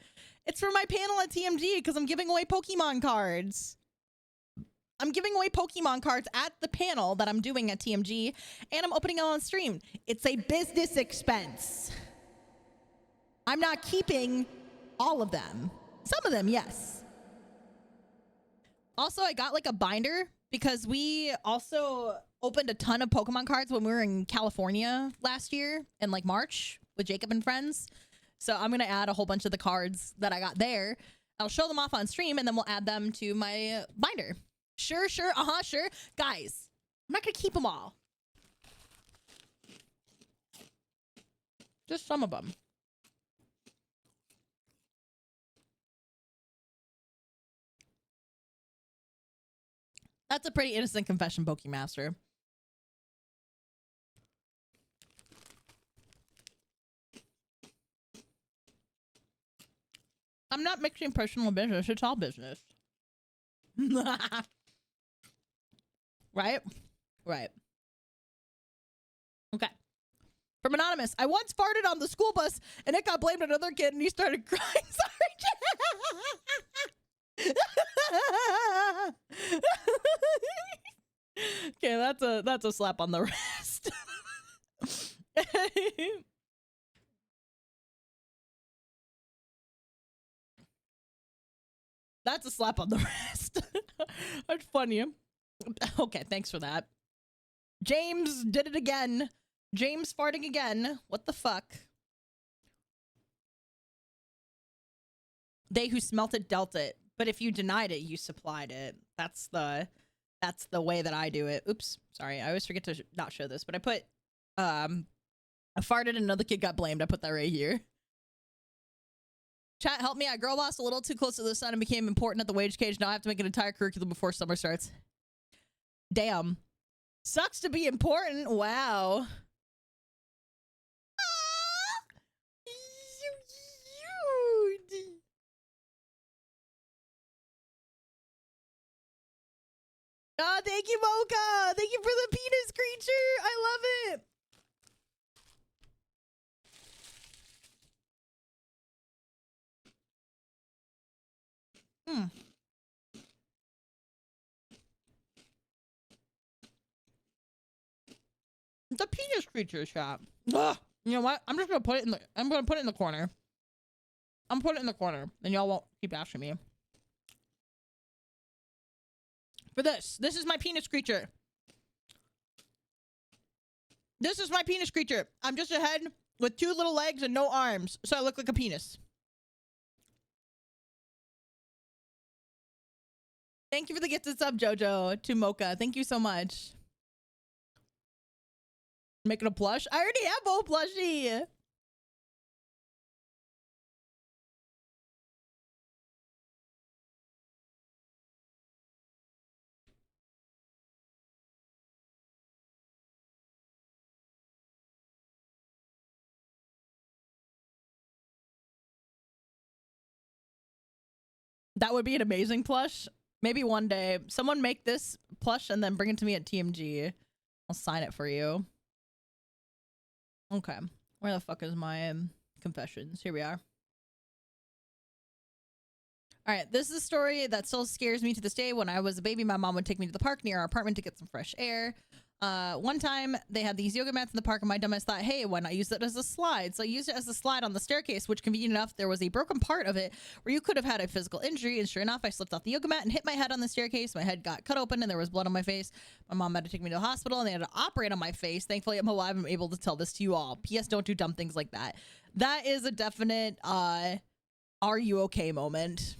It's for my panel at TMG because I'm giving away Pokemon cards. I'm giving away Pokemon cards at the panel that I'm doing at TMG, and I'm opening it on stream. It's a business expense. I'm not keeping all of them. Some of them, yes. Also, I got like a binder because we also opened a ton of Pokemon cards when we were in California last year in like March with Jacob and friends. So I'm going to add a whole bunch of the cards that I got there. I'll show them off on stream and then we'll add them to my binder. Sure. Sure. Guys, I'm not going to keep them all. Just some of them. That's a pretty innocent confession, Pokemaster. I'm not mixing personal business. It's all business. Right? Right. Okay. From Anonymous. I once farted on the school bus and it got blamed on another kid and he started crying. Sorry. Okay, that's a slap on the wrist. That's a slap on the wrist. That's funny. Okay, thanks for that. James did it again. James farting again. What the fuck? They who smelt it dealt it. But if you denied it, you supplied it. That's the way that I do it. Oops, sorry. I always forget to not show this, but I put I farted and another kid got blamed. I put that right here. Chat, help me. I girl bossed a little too close to the sun and became important at the wage cage. Now I have to make an entire curriculum before summer starts. Damn. Sucks to be important. Wow. Oh, thank you, Mocha. Thank you for the penis creature. I love it. It's a penis creature shop. Ugh. You know what? I'm just gonna put it in the. I'm gonna put it in the corner. I'm gonna put it in the corner, and y'all won't keep asking me. For this is my penis creature. This is my penis creature. I'm just a head with 2 little legs and no arms, so I look like a penis. Thank you for the gifted sub, Jojo, to Mocha. Thank you so much. Making a plush? I already have a plushie. That would be an amazing plush. Maybe one day. Someone make this plush and then bring it to me at TMG. I'll sign it for you. Okay. Where the fuck is my confessions. Here we are. All right, this is a story that still scares me to this day. When I was a baby, my mom would take me to the park near our apartment to get some fresh air. One time, they had these yoga mats in the park, and my dumbass thought, hey, why not use it as a slide? So I used it as a slide on the staircase, which, convenient enough, there was a broken part of it where you could have had a physical injury, and sure enough, I slipped off the yoga mat and hit my head on the staircase. My head got cut open, and there was blood on my face. My mom had to take me to the hospital, and they had to operate on my face. Thankfully, I'm alive and I'm able to tell this to you all. P.S. Don't do dumb things like that. That is a definite, are you okay moment.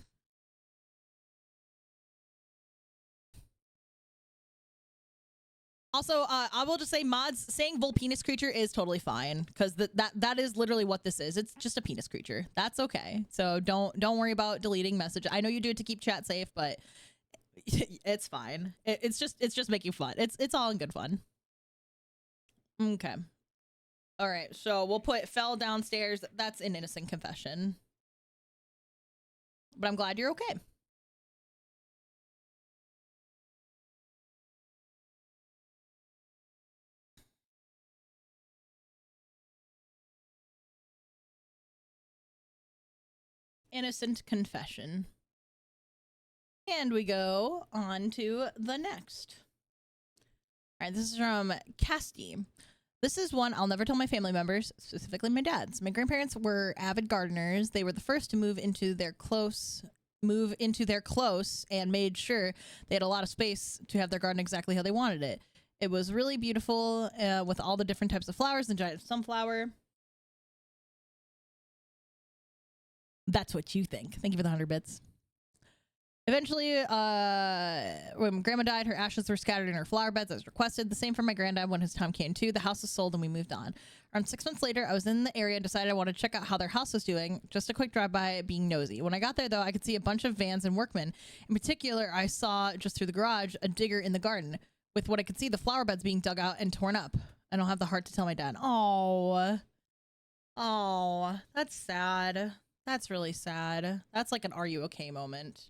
Also, I will just say, mods, saying Vulpenis creature is totally fine, because that is literally what this is. It's just a penis creature. That's okay. So don't worry about deleting message. I know you do it to keep chat safe, but it's fine. It's just making fun. It's all in good fun. Okay. All right. So we'll put fell downstairs. That's an innocent confession. But I'm glad you're okay. Innocent confession. And we go on to the next. All right, this is from Casti. This is one I'll never tell my family members, specifically my dad's. My grandparents were avid gardeners. They were the first to move into their close and made sure they had a lot of space to have their garden exactly how they wanted it. It was really beautiful with all the different types of flowers and giant sunflower. That's what you think. Thank you for the 100 bits. Eventually, when Grandma died, her ashes were scattered in her flower beds as requested. The same for my granddad when his time came too. The house was sold and we moved on. Around 6 months later, I was in the area and decided I wanted to check out how their house was doing. Just a quick drive-by, being nosy. When I got there, though, I could see a bunch of vans and workmen. In particular, I saw, just through the garage, a digger in the garden. With what I could see, the flower beds being dug out and torn up. I don't have the heart to tell my dad. Oh, that's sad. That's really sad. That's like an are you okay moment.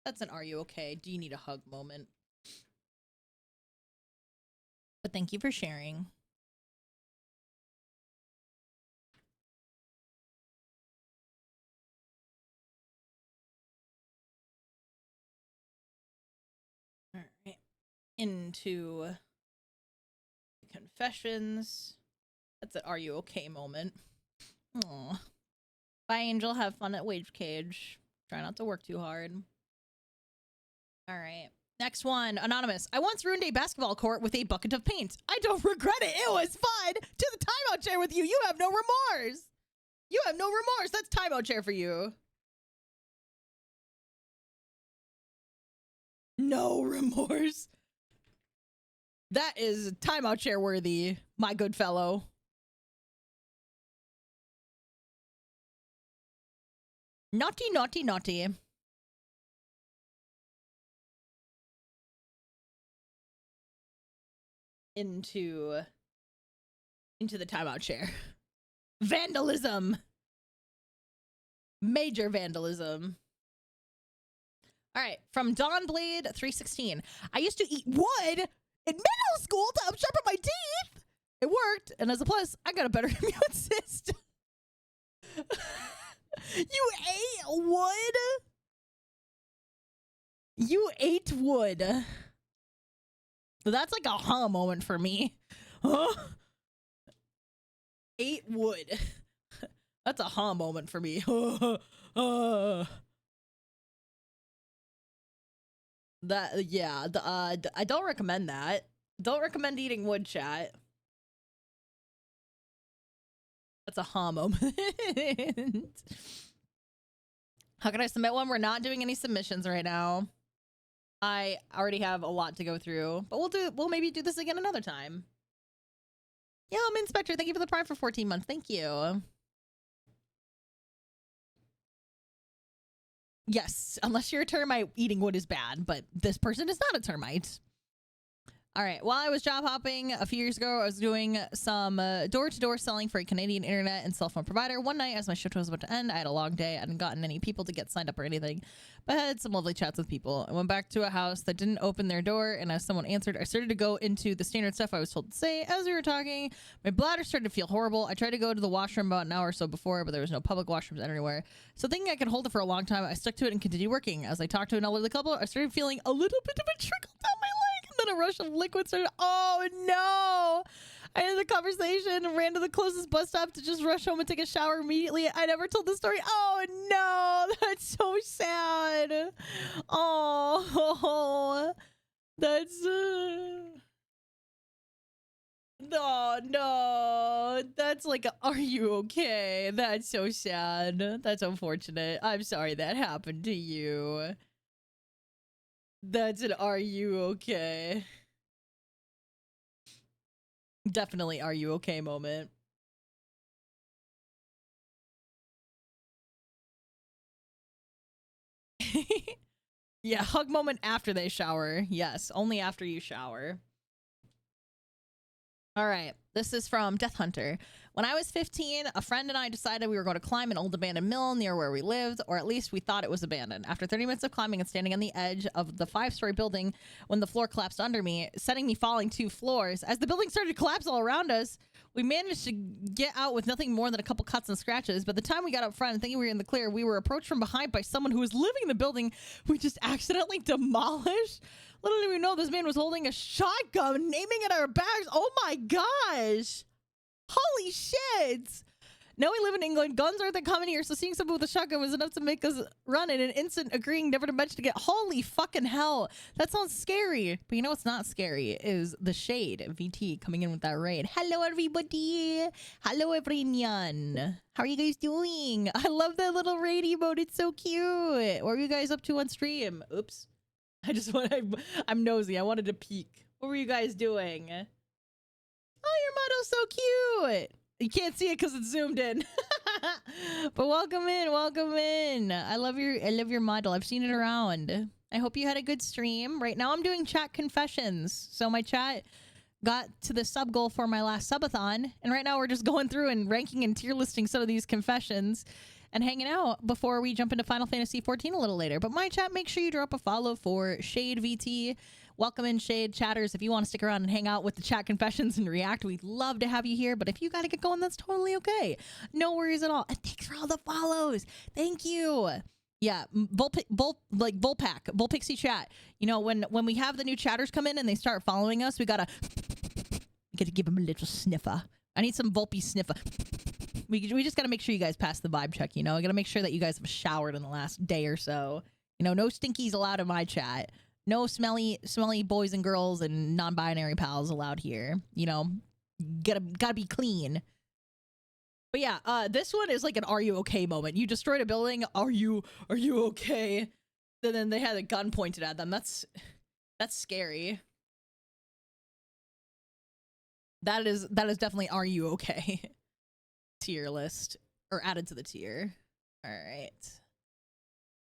That's an are you okay? Do you need a hug moment? But thank you for sharing. All right. Into confessions. That's an are you okay moment. Aw. Bye, Angel. Have fun at Wage Cage. Try not to work too hard. All right. Next one. Anonymous. I once ruined a basketball court with a bucket of paint. I don't regret it. It was fun. To the timeout chair with you. You have no remorse. You have no remorse. That's timeout chair for you. No remorse. That is timeout chair worthy, my good fellow. Naughty, naughty, naughty. Into the timeout chair. Vandalism. Major vandalism. All right, from Dawnblade 316. I used to eat wood in middle school to help sharpen my teeth. It worked, and as a plus, I got a better immune system. You ate wood? You ate wood. That's like a huh moment for me. Huh? Ate wood. That's a huh moment for me. That, yeah, I don't recommend that. Don't recommend eating wood, chat. That's a huh moment. How can I submit one? We're not doing any submissions right now. I already have a lot to go through, but we'll maybe do this again another time. Yo, I'm Inspector. Thank you for the Prime for 14 months. Thank you. Yes, unless you're a termite, eating wood is bad, but this person is not a termite. All right. While I was job hopping a few years ago, I was doing some door-to-door selling for a Canadian internet and cell phone provider. One night, as my shift was about to end, I had a long day. I hadn't gotten any people to get signed up or anything, but I had some lovely chats with people. I went back to a house that didn't open their door, and as someone answered, I started to go into the standard stuff I was told to say. As we were talking, my bladder started to feel horrible. I tried to go to the washroom about an hour or so before, but there was no public washrooms anywhere. So thinking I could hold it for a long time, I stuck to it and continued working. As I talked to an elderly couple, I started feeling a little bit of a trickle down my leg, and then a rush of liquid started. Oh no! I ended the conversation and ran to the closest bus stop to just rush home and take a shower immediately. I never told the story. Oh no! That's so sad. Oh, that's no. That's like, are you okay? That's so sad. That's unfortunate. I'm sorry that happened to you. That's an are you okay? Definitely are you okay moment. Yeah, hug moment after they shower. Yes, only after you shower. All right, this is from Death Hunter. When I was 15, a friend and I decided we were going to climb an old abandoned mill near where we lived, or at least we thought it was abandoned. After 30 minutes of climbing and standing on the edge of the 5-story building when the floor collapsed under me, setting me falling 2 floors, as the building started to collapse all around us, we managed to get out with nothing more than a couple cuts and scratches. By the time we got up front and thinking we were in the clear, we were approached from behind by someone who was living in the building we just accidentally demolished. Little did we know this man was holding a shotgun, aiming at our backs. Oh my gosh. Holy shit. Now we live in England. Guns aren't that common here, so seeing someone with a shotgun was enough to make us run in an instant, agreeing never to mention again. Holy fucking hell. That sounds scary. But you know what's not scary is the Shade VT coming in with that raid. Hello, everybody. Hello, everyone. How are you guys doing? I love that little raid emote. It's so cute. What were you guys up to on stream? Oops. I'm nosy. I wanted to peek. What were you guys doing? Oh, your motto's so cute. You can't see it because it's zoomed in. But welcome in, welcome in. I love your model. I've seen it around. I hope you had a good stream. Right now I'm doing chat confessions. So my chat got to the sub goal for my last subathon, and right now we're just going through and ranking and tier listing some of these confessions and hanging out before we jump into Final Fantasy 14 a little later. But my chat, make sure you drop a follow for Shade VT. Welcome in, Shade chatters. If you want to stick around and hang out with the chat confessions and react, we'd love to have you here. But if you got to get going, that's totally okay. No worries at all. And thanks for all the follows. Thank you. Yeah, Vulpixie chat. You know, when we have the new chatters come in and they start following us, we gotta give them a little sniffer. I need some Vulpy sniffer. We just gotta make sure you guys pass the vibe check. You know, I gotta make sure that you guys have showered in the last day or so. You know, no stinkies allowed in my chat. No smelly boys and girls and non-binary pals allowed here. You know, gotta be clean. But yeah, this one is like an "Are you okay?" moment. You destroyed a building. Are you okay? And then they had a gun pointed at them. That's scary. That is definitely "Are you okay?" tier list, or added to the tier. All right,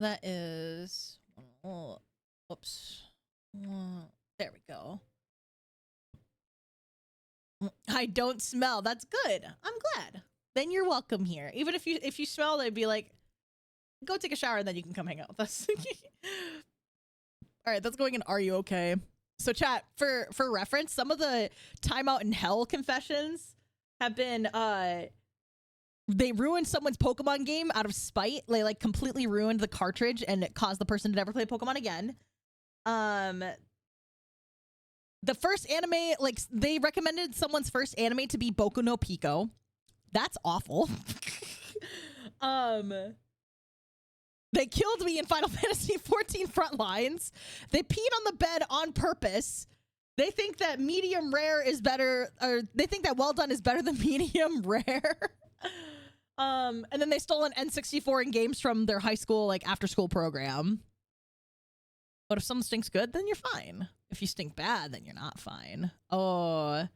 that is. Oh, whoops. There we go. I don't smell. That's good. I'm glad. Then you're welcome here. Even if you smell, they'd be like, go take a shower and then you can come hang out with us. All right, that's going in "Are you okay?" So chat, for reference, some of the timeout in hell confessions have been they ruined someone's Pokemon game out of spite. They like completely ruined the cartridge and it caused the person to never play Pokemon again. The first anime, like, they recommended someone's first anime to be Boku no Pico. That's awful. They killed me in Final Fantasy 14 Frontlines. They peed on the bed on purpose. They think that medium rare is better, or they think that well done is better than medium rare. And then they stole an N64 in games from their high school, like, after school program. But if someone stinks good, then you're fine. If you stink bad, then you're not fine. Oh,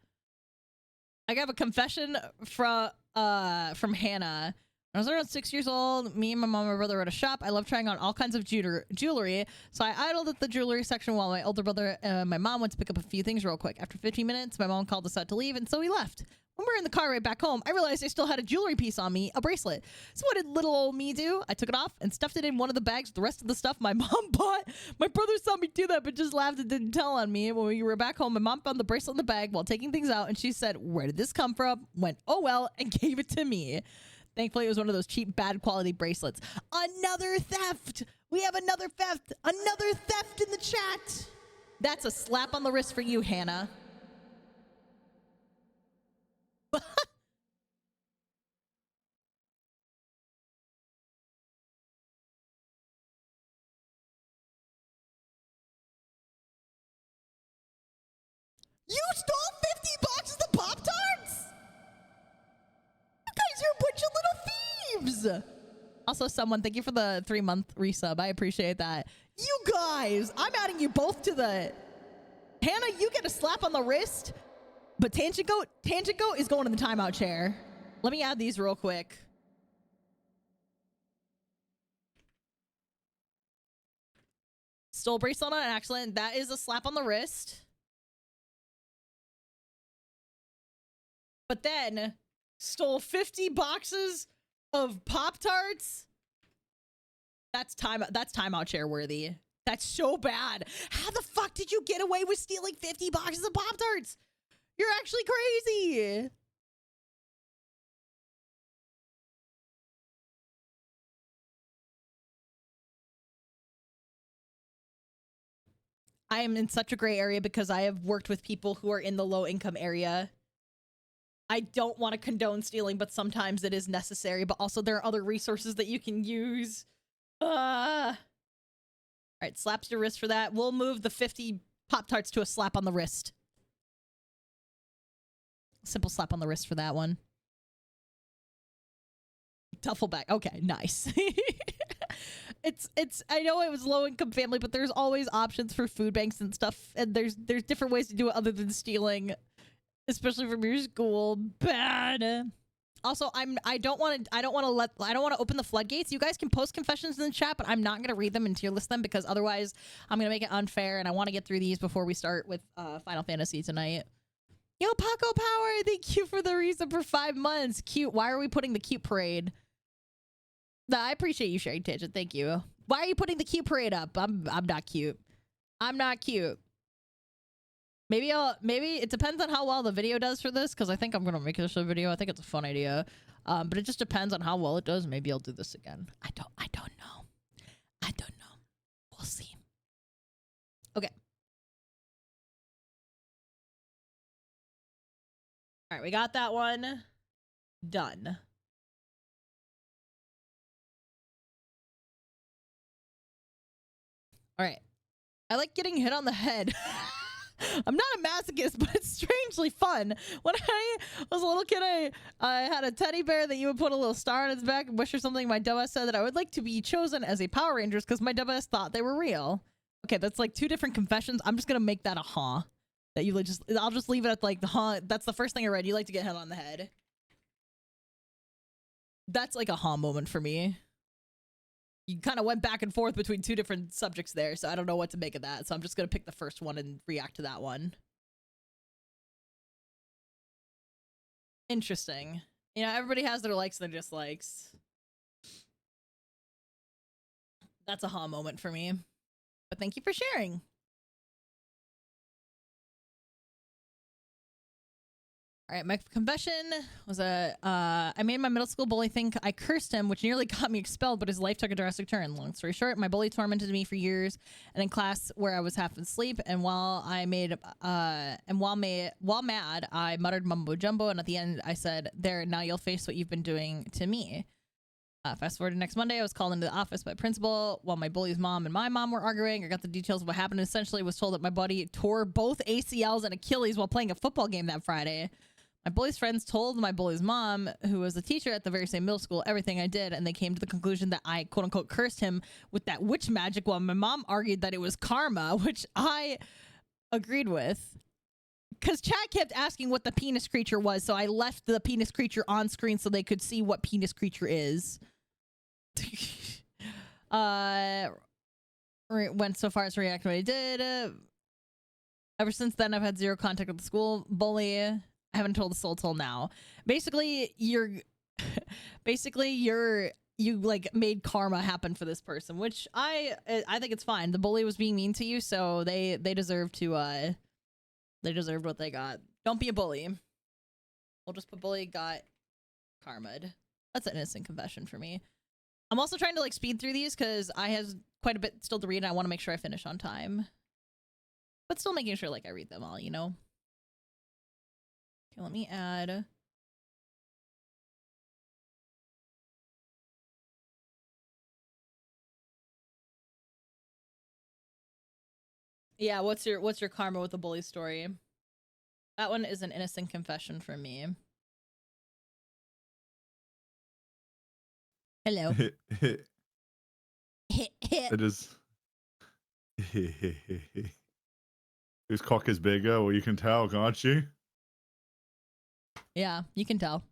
I got a confession from Hannah. I was around 6 years old. Me and my mom and my brother were at a shop. I love trying on all kinds of jewelry. So I idled at the jewelry section while my older brother and my mom went to pick up a few things real quick. After 15 minutes, my mom called us out to leave, and so we left. When we were in the car right back home, I realized I still had a jewelry piece on me, a bracelet. So what did little old me do? I took it off and stuffed it in one of the bags with the rest of the stuff my mom bought. My brother saw me do that, but just laughed and didn't tell on me. When we were back home, my mom found the bracelet in the bag while taking things out, and she said, "Where did this come from?" Went, "Oh well," and gave it to me. Thankfully, it was one of those cheap, bad quality bracelets. Another theft! We have another theft! Another theft in the chat! That's a slap on the wrist for you, Hannah. You stole 50 boxes of Pop-Tarts? You guys are a bunch of little thieves! Also, someone, thank you for the 3-month resub. I appreciate that. You guys, I'm adding you both to the... Hannah, you get a slap on the wrist, but Tangent Goat is going in the timeout chair. Let me add these real quick. Stole bracelet on an accident. That is a slap on the wrist. But then stole 50 boxes of Pop-Tarts. That's timeout chair worthy. That's so bad. How the fuck did you get away with stealing 50 boxes of Pop-Tarts? You're actually crazy. I am in such a gray area because I have worked with people who are in the low income area. I don't want to condone stealing, but sometimes it is necessary. But also there are other resources that you can use. All right, slaps your wrist for that. We'll move the 50 Pop-Tarts to a slap on the wrist. Simple slap on the wrist for that one. Duffel bag. Okay, nice. I know it was low income family, but there's always options for food banks and stuff, and there's different ways to do it other than stealing, especially from your school. Bad. Also, I don't want to open the floodgates. You guys can post confessions in the chat, but I'm not going to read them and tier list them because otherwise I'm going to make it unfair, and I want to get through these before we start with Final Fantasy tonight. Yo, Paco Power, thank you for the reason for 5 months. Cute. Why are we putting the cute parade? No, I appreciate you sharing, Tangent. Thank you. Why are you putting the cute parade up? I'm not cute. I'm not cute. Maybe it depends on how well the video does for this, because I think I'm gonna make this a video. I think it's a fun idea. But it just depends on how well it does. Maybe I'll do this again. I don't know. I don't know. We'll see. Okay. All right, we got that one done. All right. I like getting hit on the head. I'm not a masochist, but it's strangely fun. When I was a little kid, I had a teddy bear that you would put a little star on its back and wish or something. My dumbass said that I would like to be chosen as a Power Rangers because my dumbass thought they were real. Okay, that's like 2 different confessions. I'm just gonna make that a huh. That you I'll just leave it at like the huh. That's the first thing I read. You like to get hit on the head. That's like a huh moment for me. You kind of went back and forth between 2 different subjects there, so I don't know what to make of that. So I'm just going to pick the first one and react to that one. Interesting. You know, everybody has their likes and their dislikes. That's a huh moment for me. But thank you for sharing. All right, my confession was I made my middle school bully think I cursed him, which nearly got me expelled, but his life took a drastic turn. Long story short, my bully tormented me for years, and in class where I was half asleep, and while mad, I muttered mumbo jumbo, and at the end I said, "There, now you'll face what you've been doing to me." Fast forward to next Monday, I was called into the office by principal while my bully's mom and my mom were arguing. I got the details of what happened, and essentially was told that my buddy tore both ACLs and Achilles while playing a football game that Friday. My bully's friends told my bully's mom, who was a teacher at the very same middle school, everything I did, and they came to the conclusion that I, quote-unquote, cursed him with that witch magic, while my mom argued that it was karma, which I agreed with. because chat kept asking what the penis creature was, so I left the penis creature on screen so they could see what penis creature is. Went so far as to react what I did. Ever since then, I've had zero contact with the school bully. I haven't told the soul till now. Basically, you like made karma happen for this person, which I think it's fine. The bully was being mean to you, so they deserve to they deserved what they got. Don't be a bully. We'll just put bully got karma'd. That's an innocent confession for me. I'm also trying to like speed through these because I have quite a bit still to read and I want to make sure I finish on time. But still making sure like I read them all, you know? Okay, let me add. Yeah, what's your karma with the bully story? That one is an innocent confession for me. Hello. It is. Whose cock is bigger? Well, you can tell, can't you? Yeah, you can tell.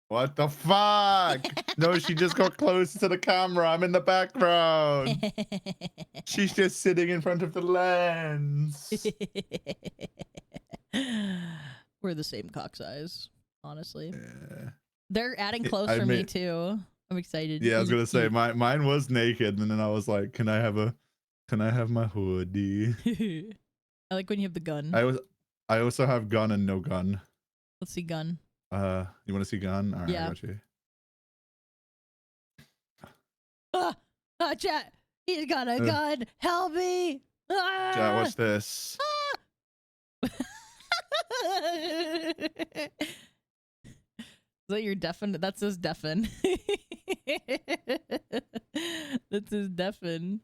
What the fuck? No, she just got close to the camera. I'm in the background. She's just sitting in front of the lens. We're the same cock size, honestly. Yeah. They're adding clothes for me too. I'm excited. Yeah, I was gonna say mine was naked, and then I was like, can I have my hoodie? I like when you have the gun. I also have gun and no gun. Let's see gun. You want to see gun? All right, yeah. I got you. Chat. He's got a gun. Help me. Chat, what's this? Is that your deafen? That says deafen. That says deafen.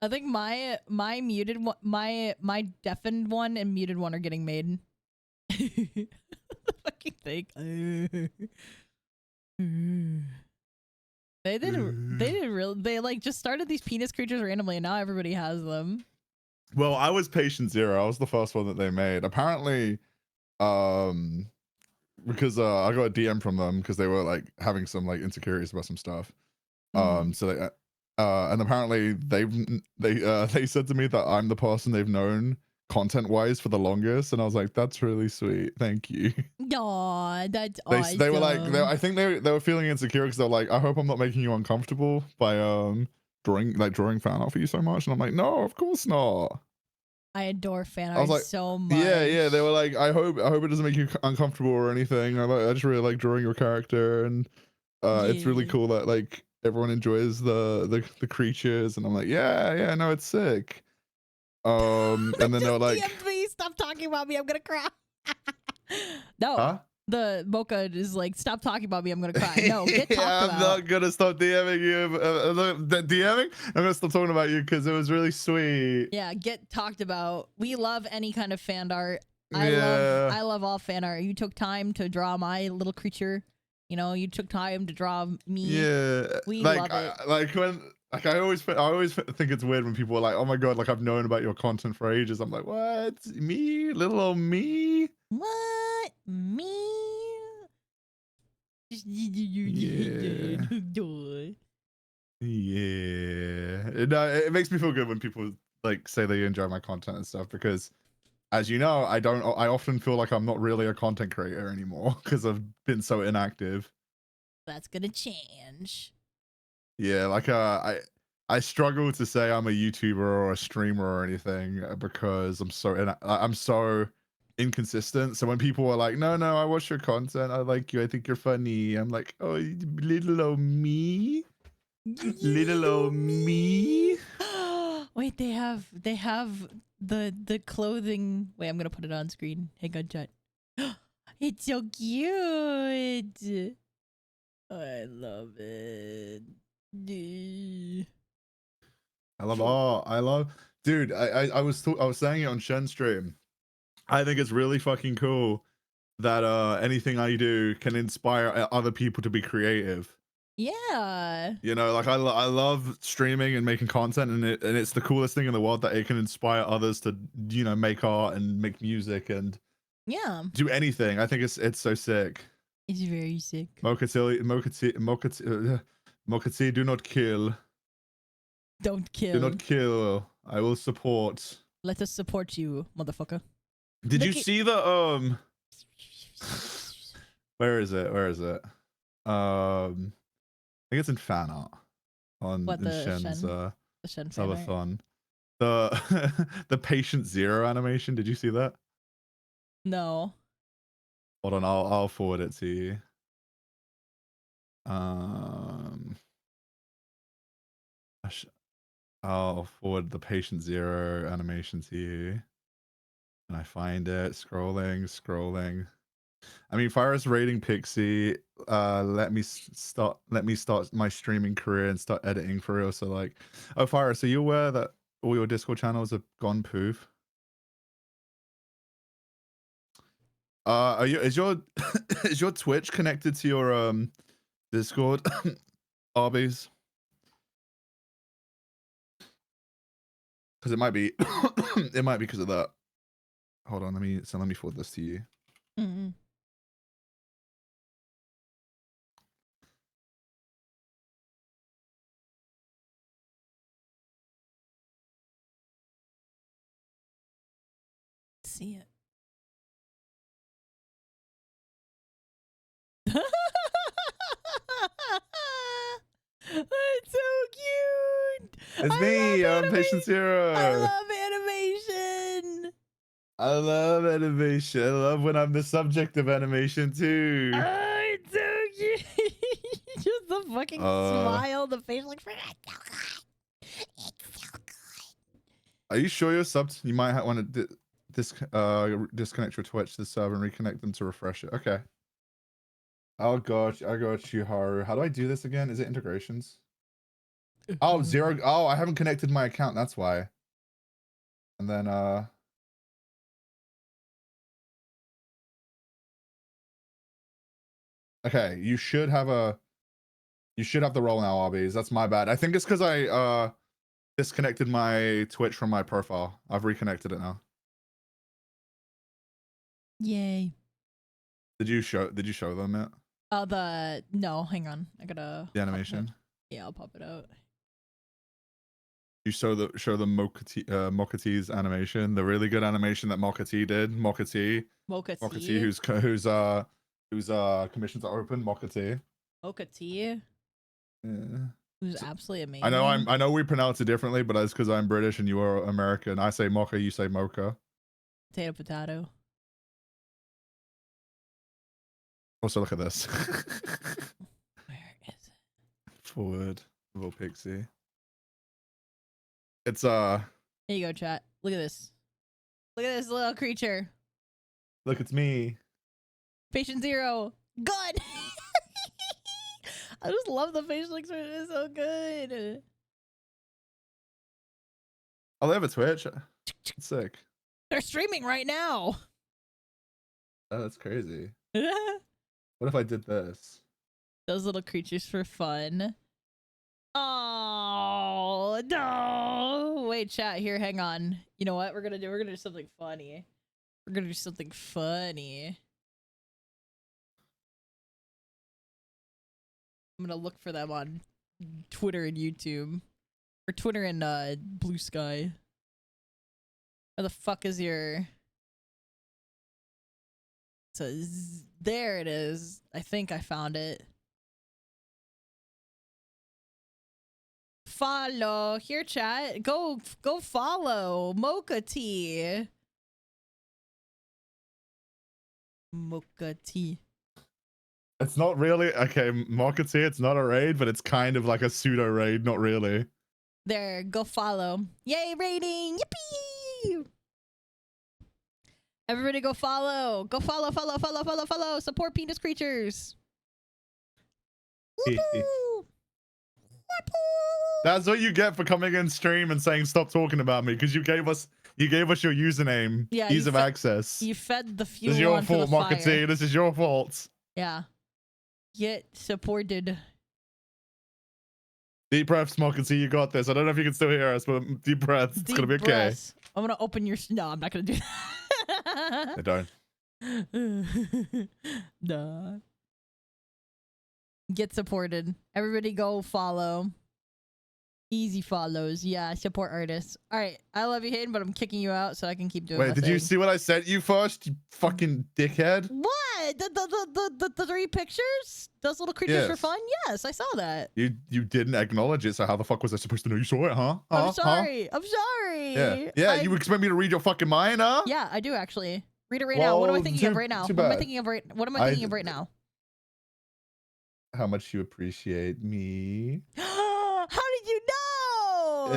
I think my muted one, my deafened one and muted one are getting made. The fucking thing. They didn't really. They like just started these penis creatures randomly, and now everybody has them. Well, I was patient zero. I was the first one that they made. Apparently, because I got a DM from them because they were like having some like insecurities about some stuff. So they and apparently they said to me that I'm the person they've known content wise for the longest, and I was like, that's really sweet, thank you. Aw, that's awesome. They were like, I think they were feeling insecure because they're like, I hope I'm not making you uncomfortable by drawing fan art for you so much, and I'm like, no, of course not. I adore fan art so much. Yeah. They were like, I hope it doesn't make you uncomfortable or anything. I just really like drawing your character, and it's really cool that like everyone enjoys the creatures, and I'm like, yeah, no, it's sick. And then they were like, please stop talking about me, I'm gonna cry. No. Huh? The Mocha is like, stop talking about me, I'm gonna cry. No, get talked about. I'm not gonna stop DMing you. DMing? I'm gonna stop talking about you because it was really sweet. Yeah, get talked about. We love any kind of fan art. I love all fan art. You took time to draw my little creature. You know, you took time to draw me. Yeah, we love it. I always think it's weird when people are like, oh my god, like I've known about your content for ages. I'm like, what? Me? Little old me? What? Me? Yeah. It makes me feel good when people like say they enjoy my content and stuff, because as you know, I often feel like I'm not really a content creator anymore because I've been so inactive. That's gonna change. Yeah, like I struggle to say I'm a YouTuber or a streamer or anything because I'm so inconsistent. So when people are like, no, I watch your content, I like you, I think you're funny, I'm like, oh, little old me, little old me. Wait, they have the clothing. Wait, I'm gonna put it on screen. Hey, good chat. It's so cute. I love it. I love, dude. I was saying it on Shen's stream. I think it's really fucking cool that anything I do can inspire other people to be creative. Yeah. You know, like I love streaming and making content, and it's the coolest thing in the world that it can inspire others to, you know, make art and make music and Yeah. do anything. I think it's so sick. It's very sick. Mokati, do not kill. Don't kill. Do not kill. I will support. Let us support you, motherfucker. Did you see the where is it? Where is it? I think it's in fan art on What, the Shen's The Shen fan art? subathon. The the patient zero animation. Did you see that? No. Hold on, I'll forward it to you. I'll forward the patient zero animation to you. And I find it scrolling. I mean, Fires rating Pixie. Let me start my streaming career and start editing for real. So like, oh, Fires, are you aware that all your Discord channels have gone poof? Is your is your Twitch connected to your Discord, Arby's? Because it might be it might be because of that. Hold on, let me forward this to you. Mm-hmm. See it. That's so cute. It's me, I'm Patient Zero. I love animation. I love animation. I love when I'm the subject of animation too. Oh, it's so cute. Just the fucking smile, the facial expression. It's so good. Are you sure you're subbed? You might want to disconnect your Twitch to the server and reconnect them to refresh it. Okay. Oh gosh, I got you, Haru. How do I do this again? Is it integrations? Oh, zero. Oh, I haven't connected my account. That's why. And then okay, you should have the role now, Arby's. That's my bad. I think it's because I disconnected my Twitch from my profile. I've reconnected it now. Yay. Did you show them it? No, hang on. I gotta The animation. Yeah, I'll pop it out. You show the Mokati's animation, the really good animation that Mokati did. Mokati, whose commissions are open. Mokati. Yeah. Who's absolutely amazing. I know we pronounce it differently, but that's because I'm British and you are American. I say mocha, you say mocha. Potato. Also, look at this. Where is it? Forward, Vulpixie. It's Here you go, chat. Look at this. Look at this little creature. Look, it's me. Patient Zero. Good. I just love the facial expression. It's so good. Oh, they have a Twitch. Sick. They're streaming right now. Oh, that's crazy. What if I did this? Those little creatures for fun. Oh no! Wait, chat here. Hang on. You know what we're gonna do? We're gonna do something funny. I'm gonna look for them on Twitter and YouTube, or Twitter and Blue Sky. Where the fuck is your? So there it is. I think I found it. Follow here, chat. Go follow Mocha Tea. It's not really okay. Mocha Tea. It's not a raid, but it's kind of like a pseudo raid. Not really. There, go follow. Yay, rating! Yippee! Everybody go follow. Go follow. Support penis creatures. That's what you get for coming in stream and saying stop talking about me, because you gave us your username, ease of access. You fed the fuel. This is your onto fault, the fire. Mockatee. This is your fault. Yeah. Get supported. Deep breaths, Mockensy. You got this. I don't know if you can still hear us, but deep breaths. It's gonna be okay. Breaths. I'm gonna open your. No, I'm not gonna do that. I don't. Nah. Get supported. Everybody go follow. Easy follows. Yeah, support artists. All right. I love you, Hayden, but I'm kicking you out so I can keep doing Wait, my did thing. you see what I sent you first, you fucking dickhead? What? The 3 pictures? Those little creatures for fun? Yes, I saw that. You didn't acknowledge it, so how the fuck was I supposed to know you saw it, huh? I'm sorry. I'm sorry. Yeah. You expect me to read your fucking mind, huh? Yeah, I do actually. Read it right now. What am I thinking of right now? What am I thinking of right now? How much you appreciate me. How did you know?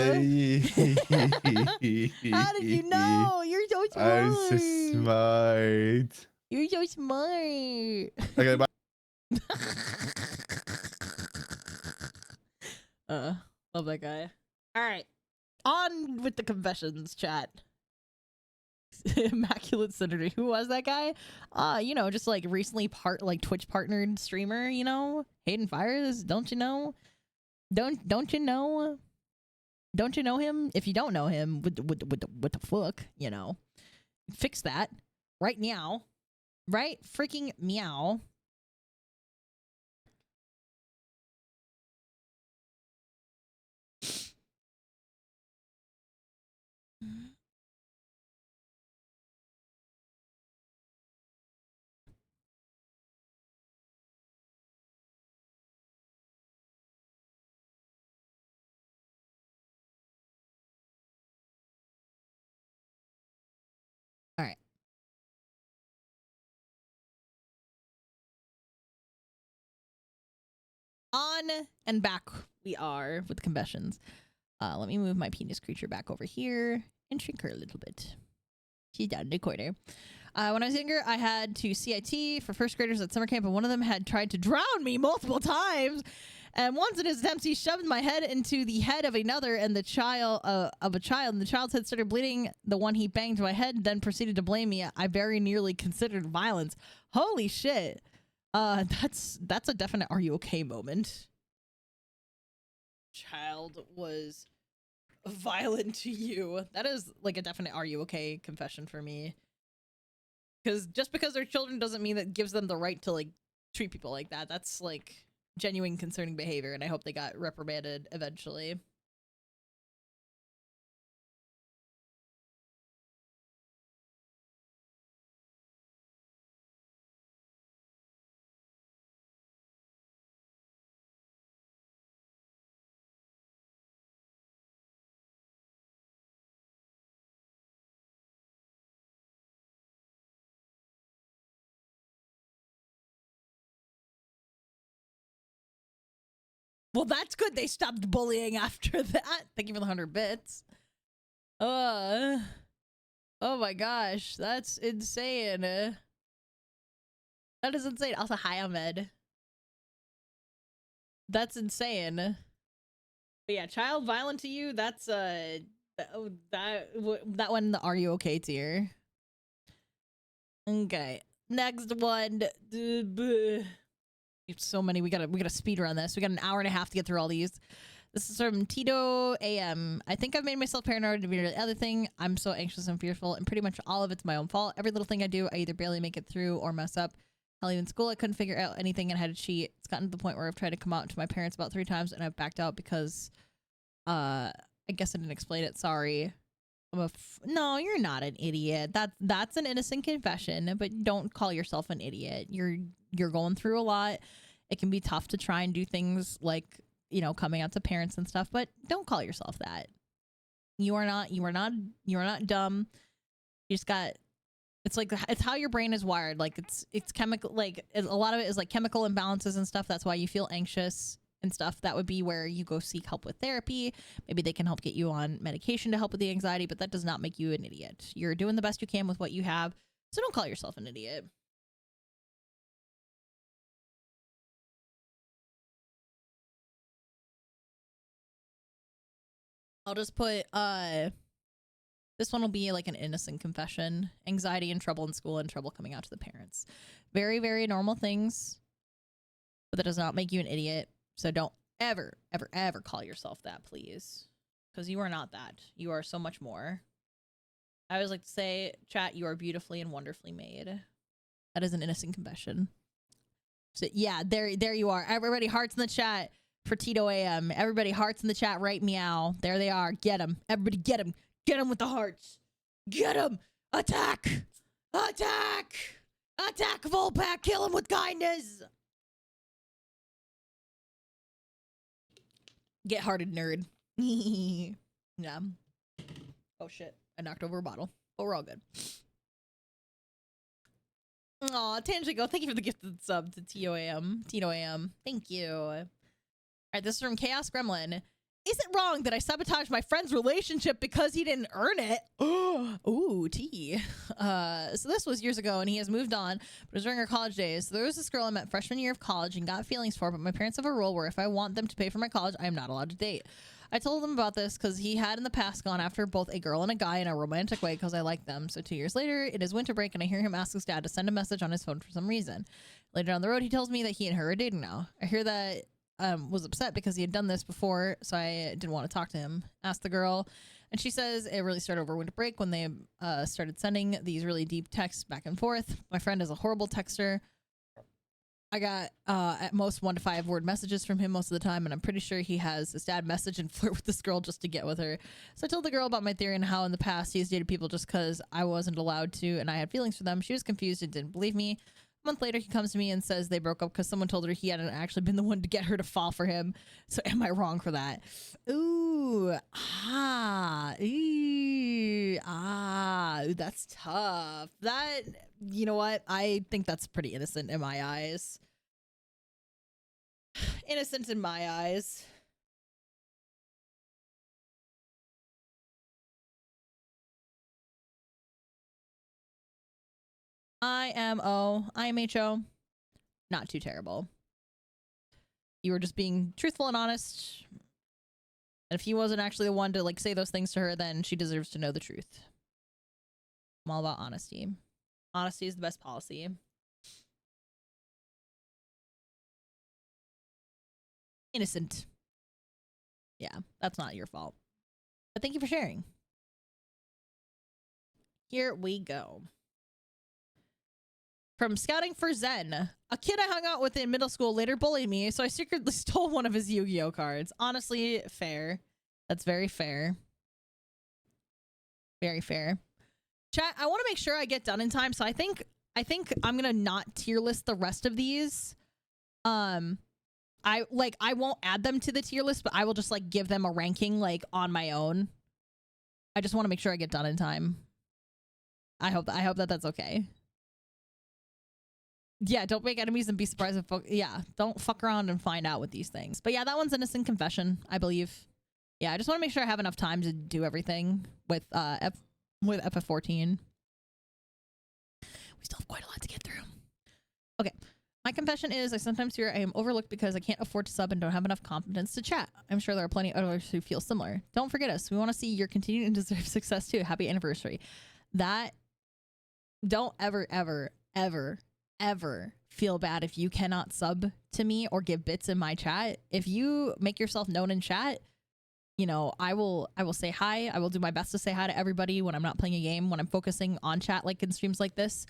How did you know? You're so smart. I'm so smart. You're so smart. Okay, bye. Love that guy. All right, on with the confessions chat. Immaculate Senator. Who was that guy? You know, just like recently Twitch partnered streamer, you know? Hayden Fires, don't you know? Don't you know? Don't you know him? If you don't know him, what the fuck, you know? Fix that right now. Right freaking meow. All right. On and back we are with confessions. Let me move my penis creature back over here and shrink her a little bit. She's down in the corner. When I was younger, I had to CIT for first graders at summer camp, and one of them had tried to drown me multiple times. And once in his attempts, he shoved my head into the head of another, and the child and the child's head started bleeding. The one he banged my head, then proceeded to blame me. I very nearly considered violence. Holy shit! That's a definite "Are you okay?" moment. Child was violent to you. That is like a definite "Are you okay?" confession for me. Because just because they're children doesn't mean that gives them the right to like treat people like that. That's like genuine concerning behavior, and I hope they got reprimanded eventually. Well, that's good. They stopped bullying after that. Thank you for the 100 bits. Oh my gosh, that's insane. That is insane. Also, hi, Ahmed. That's insane. But yeah, child violent to you. That's that one. The "Are you okay?" tier. Okay, next one. So many. We gotta speed run this. We got an hour and a half to get through all these. This is from Tito AM. I think I've made myself paranoid to be the other thing. I'm so anxious and fearful, and pretty much all of it's my own fault. Every little thing I do, I either barely make it through or mess up. Hell, even school, I couldn't figure out anything and had to cheat. It's gotten to the point where I've tried to come out to my parents about 3 times, and I've backed out because, I guess I didn't explain it. Sorry. No, you're not an idiot. That's an innocent confession, but don't call yourself an idiot. You're going through a lot. It can be tough to try and do things like, you know, coming out to parents and stuff, but don't call yourself that. You are not dumb. You just got, it's how your brain is wired. Like it's chemical, like a lot of it is like chemical imbalances and stuff. That's why you feel anxious and stuff. That would be where you go seek help with therapy. Maybe they can help get you on medication to help with the anxiety, but that does not make you an idiot. You're doing the best you can with what you have. So don't call yourself an idiot. I'll just put, this one will be like an innocent confession. Anxiety and trouble in school and trouble coming out to the parents. Very, very normal things, but that does not make you an idiot. So don't ever call yourself that, please. Because you are not that. You are so much more. I always like to say, chat, you are beautifully and wonderfully made. That is an innocent confession. So yeah, there you are. Everybody hearts in the chat for Tito AM. Everybody hearts in the chat, right? Meow. There they are. Get them. Everybody get them. Get them with the hearts. Get them. Attack. Attack. Attack Vulpixie. Kill him with kindness. Get hearted, nerd. Yeah. Oh shit. I knocked over a bottle. But we're all good. Aw, Tangigo, thank you for the gifted sub to TOAM. Tito AM. Thank you. All right, this is from Chaos Gremlin. Is it wrong that I sabotaged my friend's relationship because he didn't earn it? Ooh, tea. So this was years ago and he has moved on, but it was during our college days. So there was this girl I met freshman year of college and got feelings for, but my parents have a rule where if I want them to pay for my college, I am not allowed to date. I told him about this because he had in the past gone after both a girl and a guy in a romantic way because I liked them. So 2 years later, it is winter break and I hear him ask his dad to send a message on his phone for some reason. Later down the road, he tells me that he and her are dating now. I hear that was upset because he had done this before, so I didn't want to talk to him. Asked the girl, and she says it really started over winter break when they started sending these really deep texts back and forth. My friend is a horrible texter. I got at most 1 to 5 word messages from him most of the time, and I'm pretty sure he has his dad message and flirt with this girl just to get with her. So I told the girl about my theory and how in the past he's dated people just because I wasn't allowed to and I had feelings for them. She was confused and didn't believe me. A month later, he comes to me and says they broke up because someone told her he hadn't actually been the one to get her to fall for him. So am I wrong for that? Ooh, that's tough. That, you know what? I think that's pretty innocent in my eyes. Innocent in my eyes. IMHO. Not too terrible. You were just being truthful and honest. And if he wasn't actually the one to like say those things to her, then she deserves to know the truth. I'm all about honesty. Honesty is the best policy. Innocent. Yeah, that's not your fault. But thank you for sharing. Here we go. From Scouting for Zen. A kid I hung out with in middle school later bullied me, so I secretly stole one of his Yu-Gi-Oh cards. Honestly, fair. That's very fair. Very fair. Chat, I want to make sure I get done in time, so I think I'm gonna not tier list the rest of these. I won't add them to the tier list, but I will just like give them a ranking like on my own. I just want to make sure I get done in time. I hope that that's okay. Yeah, don't make enemies and be surprised if don't fuck around and find out with these things. But yeah, that one's innocent confession, I believe. Yeah, I just want to make sure I have enough time to do everything with FF14. We still have quite a lot to get through. Okay. My confession is I sometimes fear I am overlooked because I can't afford to sub and don't have enough confidence to chat. I'm sure there are plenty of others who feel similar. Don't forget us. We want to see your continued and deserved success too. Happy anniversary. That don't ever feel bad if you cannot sub to me or give bits in my chat. If you make yourself known in chat, you know, I will say hi. I will do my best to say hi to everybody when I'm not playing a game, when I'm focusing on chat, like in streams like this.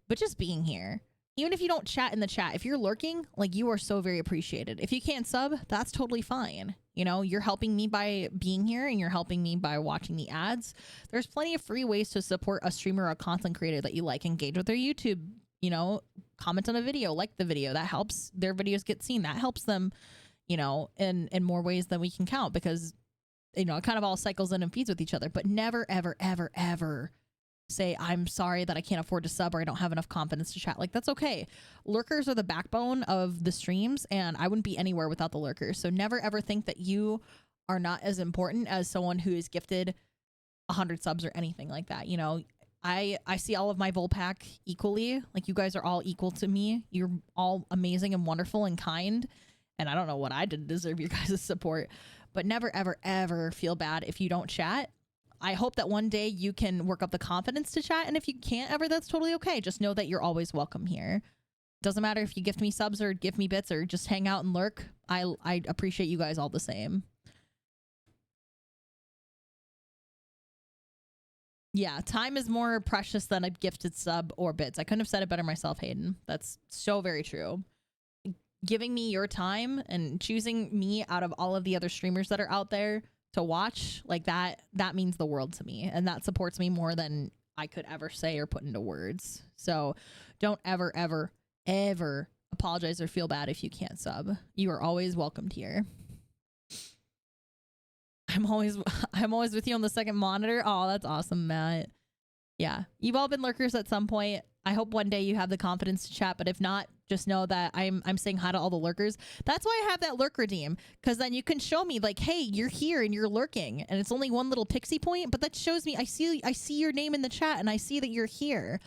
But just being here, even if you don't chat in the chat, if you're lurking, like, you are so very appreciated. If you can't sub, that's totally fine. You know, you're helping me by being here and you're helping me by watching the ads. There's plenty of free ways to support a streamer or a content creator that you like. Engage with their YouTube, you know, comment on a video, like the video. That helps their videos get seen. That helps them, you know, in more ways than we can count, because, you know, it kind of all cycles in and feeds with each other. But never, ever say, I'm sorry that I can't afford to sub or I don't have enough confidence to chat. Like, that's okay. Lurkers are the backbone of the streams, and I wouldn't be anywhere without the lurkers. So never ever think that you are not as important as someone who is gifted 100 subs or anything like that. You know, I see all of my Vulpack equally. Like, you guys are all equal to me. You're all amazing and wonderful and kind. And I don't know what I did to deserve your guys' support. But never, ever feel bad if you don't chat. I hope that one day you can work up the confidence to chat. And if you can't ever, that's totally okay. Just know that you're always welcome here. Doesn't matter if you gift me subs or give me bits or just hang out and lurk. I appreciate you guys all the same. Yeah, time is more precious than a gifted sub or bits. I couldn't have said it better myself, Hayden. That's so very true. Giving me your time and choosing me out of all of the other streamers that are out there to watch, like that means the world to me. And that supports me more than I could ever say or put into words. So don't ever, ever, ever apologize or feel bad if you can't sub. You are always welcomed here. I'm always with you on the second monitor. Oh, that's awesome, Matt. Yeah, you've all been lurkers at some point. I hope one day you have the confidence to chat, but if not, just know that I'm saying hi to all the lurkers. That's why I have that lurk redeem, because then you can show me like, hey, you're here and you're lurking, and it's only one little pixie point, but that shows me I see your name in the chat and I see that you're here.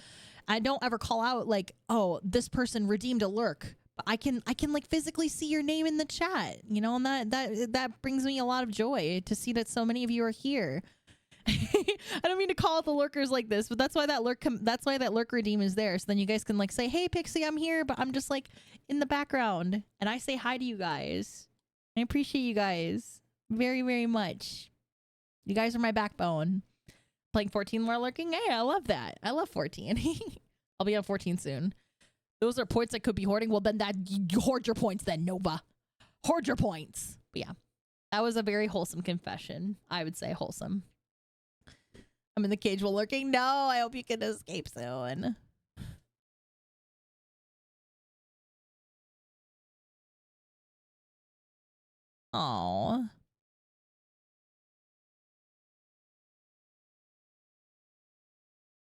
I don't ever call out like, oh, this person redeemed a lurk. But I can like physically see your name in the chat, you know, and that brings me a lot of joy to see that so many of you are here. I don't mean to call out the lurkers like this, but that's why that lurk redeem is there. So then you guys can like say, hey, Pixie, I'm here, but I'm just like in the background and I say hi to you guys. I appreciate you guys very, very much. You guys are my backbone. Playing 14 while lurking. Hey, I love that. I love 14. I'll be on 14 soon. Those are points that could be hoarding. Well, then you hoard your points then, Nova. Hoard your points. But yeah, that was a very wholesome confession. I would say wholesome. I'm in the cage while lurking. No, I hope you can escape soon. Aww.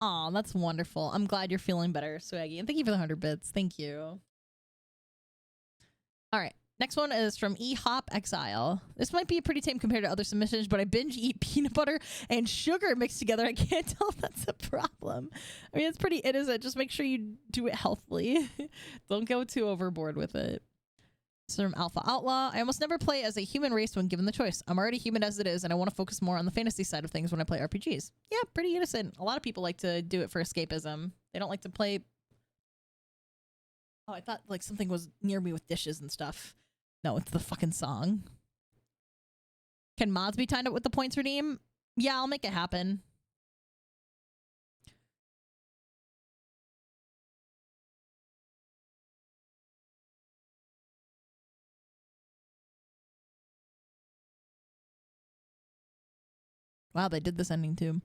Aw, that's wonderful. I'm glad you're feeling better, Swaggy. And thank you for the 100 bits. Thank you. All right. Next one is from E-Hop Exile. This might be pretty tame compared to other submissions, but I binge eat peanut butter and sugar mixed together. I can't tell if that's a problem. I mean, it's pretty innocent. Just make sure you do it healthily. Don't go too overboard with it. This is from Alpha Outlaw. I almost never play as a human race when given the choice. I'm already human as it is, and I want to focus more on the fantasy side of things when I play RPGs. Yeah, pretty innocent. A lot of people like to do it for escapism. They don't like to play... Oh, I thought like something was near me with dishes and stuff. No, it's the fucking song. Can mods be tied up with the points redeem? Yeah, I'll make it happen. Wow, they did this ending too.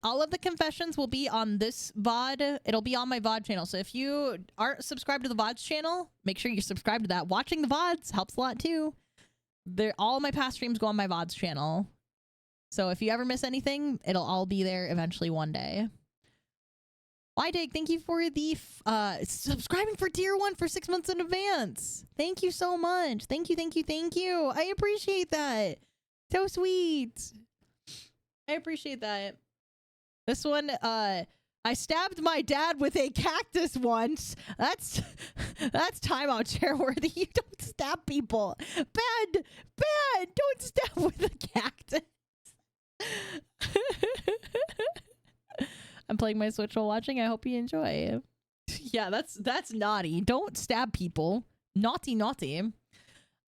All of the confessions will be on this VOD. It'll be on my VOD channel. So if you aren't subscribed to the VODs channel, make sure you subscribe to that. Watching the VODs helps a lot too. All my past streams go on my VODs channel. So if you ever miss anything, it'll all be there eventually one day. Dig, thank you for the subscribing for tier 1 for 6 months in advance. Thank you so much. Thank you, thank you, thank you. I appreciate that. So sweet. I appreciate that. This one, I stabbed my dad with a cactus once. That's timeout chair worthy. You don't stab people. Bad. Don't stab with a cactus. I'm playing my Switch while watching. I hope you enjoy. Yeah, that's naughty. Don't stab people. Naughty.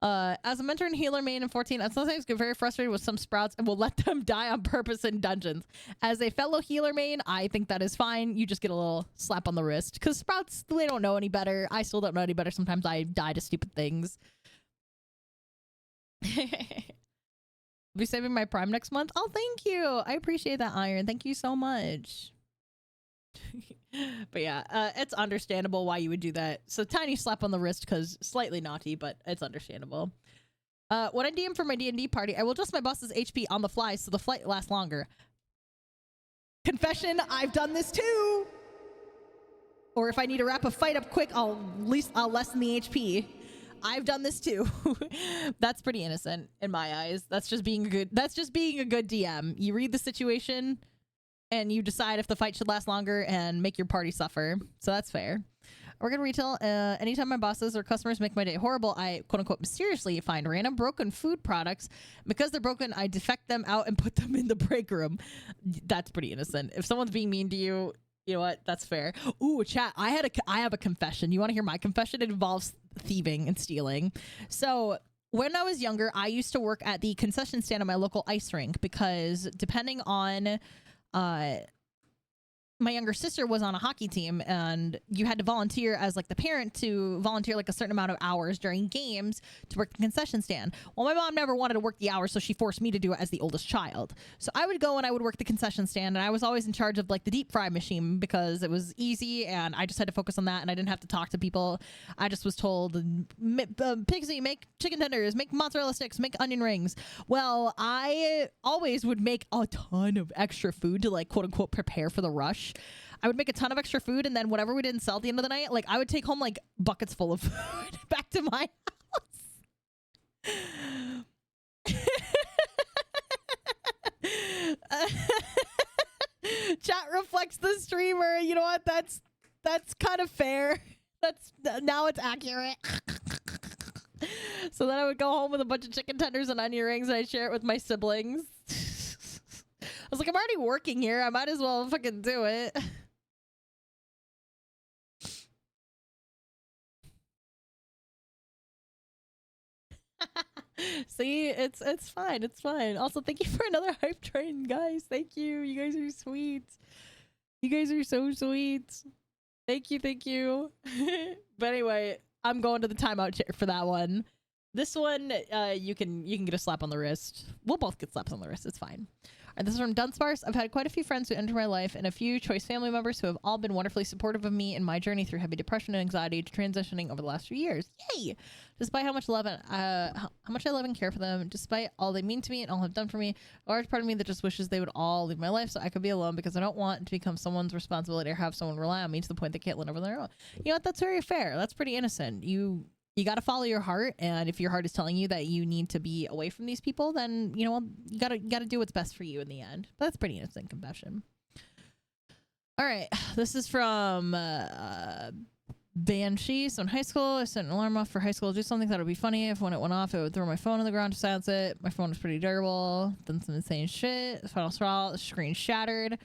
As a mentor and healer main in 14, I sometimes get very frustrated with some sprouts and will let them die on purpose in dungeons. As a fellow healer main, I think that is fine. You just get a little slap on the wrist. Because sprouts, they don't know any better. I still don't know any better. Sometimes I die to stupid things. Be saving my Prime next month? Oh, thank you. I appreciate that, Iron. Thank you so much. But yeah, it's understandable why you would do that. So tiny slap on the wrist because slightly naughty, but it's understandable. When I DM for my D&D party, I will adjust my boss's HP on the fly so the flight lasts longer. Confession, I've done this too. Or if I need to wrap a fight up quick, I'll lessen the HP. I've done this too. That's pretty innocent in my eyes. That's just being a good DM. You read the situation and you decide if the fight should last longer and make your party suffer. So that's fair. We're gonna retail. Anytime my bosses or customers make my day horrible, I quote unquote mysteriously find random broken food products. Because they're broken, I defect them out and put them in the break room. That's pretty innocent. If someone's being mean to you, You know what? That's fair. Ooh, chat. I have a confession. You want to hear my confession? It involves thieving and stealing. So when I was younger, I used to work at the concession stand at my local ice rink because depending on my younger sister was on a hockey team, and you had to volunteer as like the parent to volunteer like a certain amount of hours during games to work the concession stand. Well, my mom never wanted to work the hours, so she forced me to do it as the oldest child. So I would go and I would work the concession stand, and I was always in charge of like the deep fry machine because it was easy and I just had to focus on that, and I didn't have to talk to people. I just was told, Pixie, make chicken tenders, make mozzarella sticks, make onion rings. Well, I always would make a ton of extra food to like quote unquote prepare for the rush. I would make a ton of extra food, and then whatever we didn't sell at the end of the night, like I would take home like buckets full of food back to my house. Chat reflects the streamer. You know what? That's kind of fair. Now it's accurate. So then I would go home with a bunch of chicken tenders and onion rings, and I'd share it with my siblings. I was like, I'm already working here. I might as well fucking do it. See, it's fine. It's fine. Also, thank you for another hype train, guys. Thank you. You guys are sweet. You guys are so sweet. Thank you. Thank you. But anyway, I'm going to the timeout chair for that one. This one, you can get a slap on the wrist. We'll both get slaps on the wrist. It's fine. And this is from Dunsparce. I've had quite a few friends who enter my life and a few choice family members who have all been wonderfully supportive of me in my journey through heavy depression and anxiety to transitioning over the last few years. Yay! Despite how much love and how much I love and care for them, despite all they mean to me and all have done for me, a large part of me that just wishes they would all leave my life so I could be alone because I don't want to become someone's responsibility or have someone rely on me to the point they can't live over their own. You know what? That's very fair. That's pretty innocent. You got to follow your heart, and if your heart is telling you that you need to be away from these people, then you know you gotta do what's best for you in the end. But that's pretty innocent confession. All right, this is from Banshee. So in high school, I set an alarm off for high school to do something that would be funny. If when it went off, it would throw my phone on the ground to silence it. My phone was pretty durable. Done some insane shit. Final straw, the screen shattered.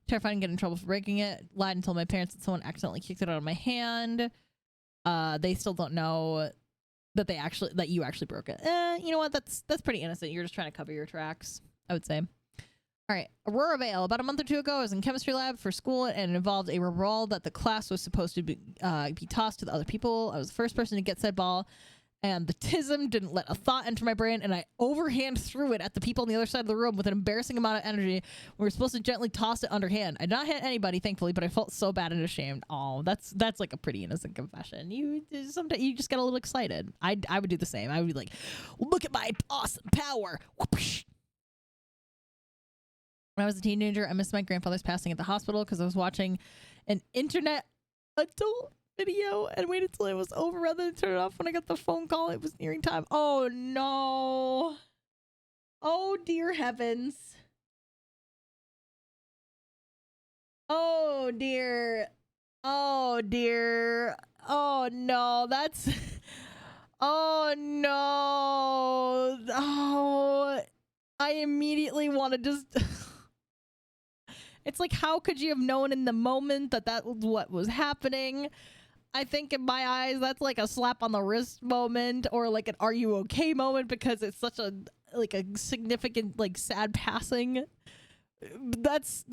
Terrified and get in trouble for breaking it. Lied and told my parents that someone accidentally kicked it out of my hand. They still don't know that you actually broke it. You know what? That's pretty innocent. You're just trying to cover your tracks, I would say. All right, Aurora Vale. About a month or two ago, I was in chemistry lab for school, and it involved a rubber ball that the class was supposed to be tossed to the other people. I was the first person to get said ball, and the tism didn't let a thought enter my brain, and I overhand threw it at the people on the other side of the room with an embarrassing amount of energy. We were supposed to gently toss it underhand. I did not hit anybody, thankfully, but I felt so bad and ashamed. Oh, that's like a pretty innocent confession. Sometimes you just get a little excited. I would do the same. I would be like, look at my awesome power. Whoosh. When I was a teenager, I missed my grandfather's passing at the hospital because I was watching an internet adult video and waited till it was over rather than turn it off when I got the phone call. It was nearing time. Oh no. Oh dear heavens. Oh dear. Oh dear. Oh no. That's oh no. Oh, I immediately want to just it's like, how could you have known in the moment that was what was happening? I think in my eyes, that's like a slap on the wrist moment, or like an "Are you okay?" moment, because it's such a significant sad passing. That's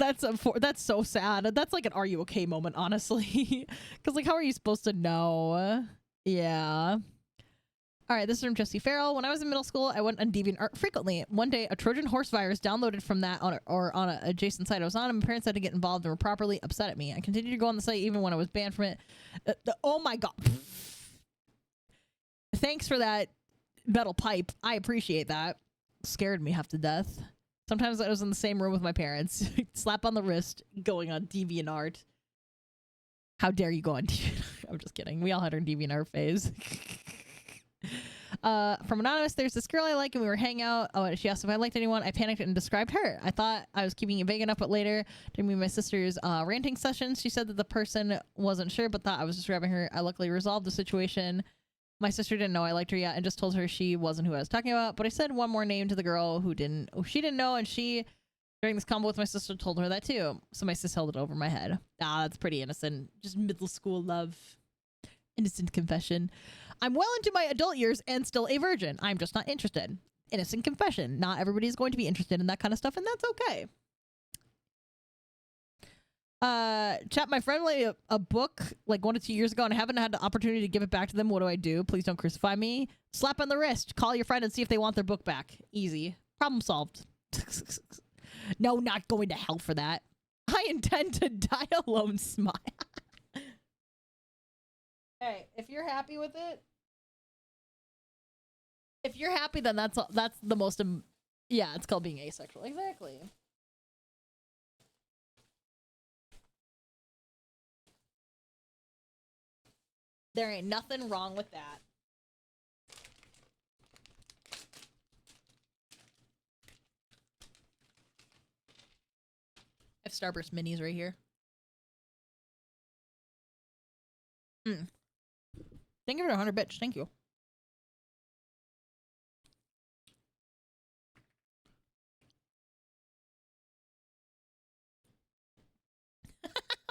so sad. That's like an "Are you okay?" moment, honestly, because how are you supposed to know? Yeah. All right, this is from Jesse Farrell. When I was in middle school, I went on DeviantArt frequently. One day, a Trojan horse virus downloaded from that on an adjacent site I was on, and my parents had to get involved and were properly upset at me. I continued to go on the site even when I was banned from it. Oh my god. Thanks for that metal pipe. I appreciate that. Scared me half to death. Sometimes I was in the same room with my parents. Slap on the wrist, going on DeviantArt. How dare you go on DeviantArt? I'm just kidding. We all had our DeviantArt phase. From Anonymous, there's this girl I like and we were hanging out. Oh, she asked if I liked anyone. I panicked and described her. I thought I was keeping it vague enough, but later during my sister's ranting sessions, she said that the person wasn't sure but thought I was describing her. I luckily resolved the situation. My sister didn't know I liked her yet and just told her she wasn't who I was talking about, but I said one more name to the girl who she didn't know, and she During this combo with my sister, told her that too. So my sis held it over my head. Ah, that's pretty innocent. Just middle school love. Innocent confession. I'm well into my adult years and still a virgin. I'm just not interested. Innocent confession. Not everybody's going to be interested in that kind of stuff, and that's okay. Chat, my friend lent a book like 1 to 2 years ago, and I haven't had the opportunity to give it back to them. What do I do? Please don't crucify me. Slap on the wrist. Call your friend and see if they want their book back. Easy. Problem solved. No, not going to hell for that. I intend to die alone. Smile. Hey, if you're happy with it, if you're happy, then that's the most. Yeah, it's called being asexual. Exactly. There ain't nothing wrong with that. I have Starburst minis right here. Thank you for 100 bits. Thank you.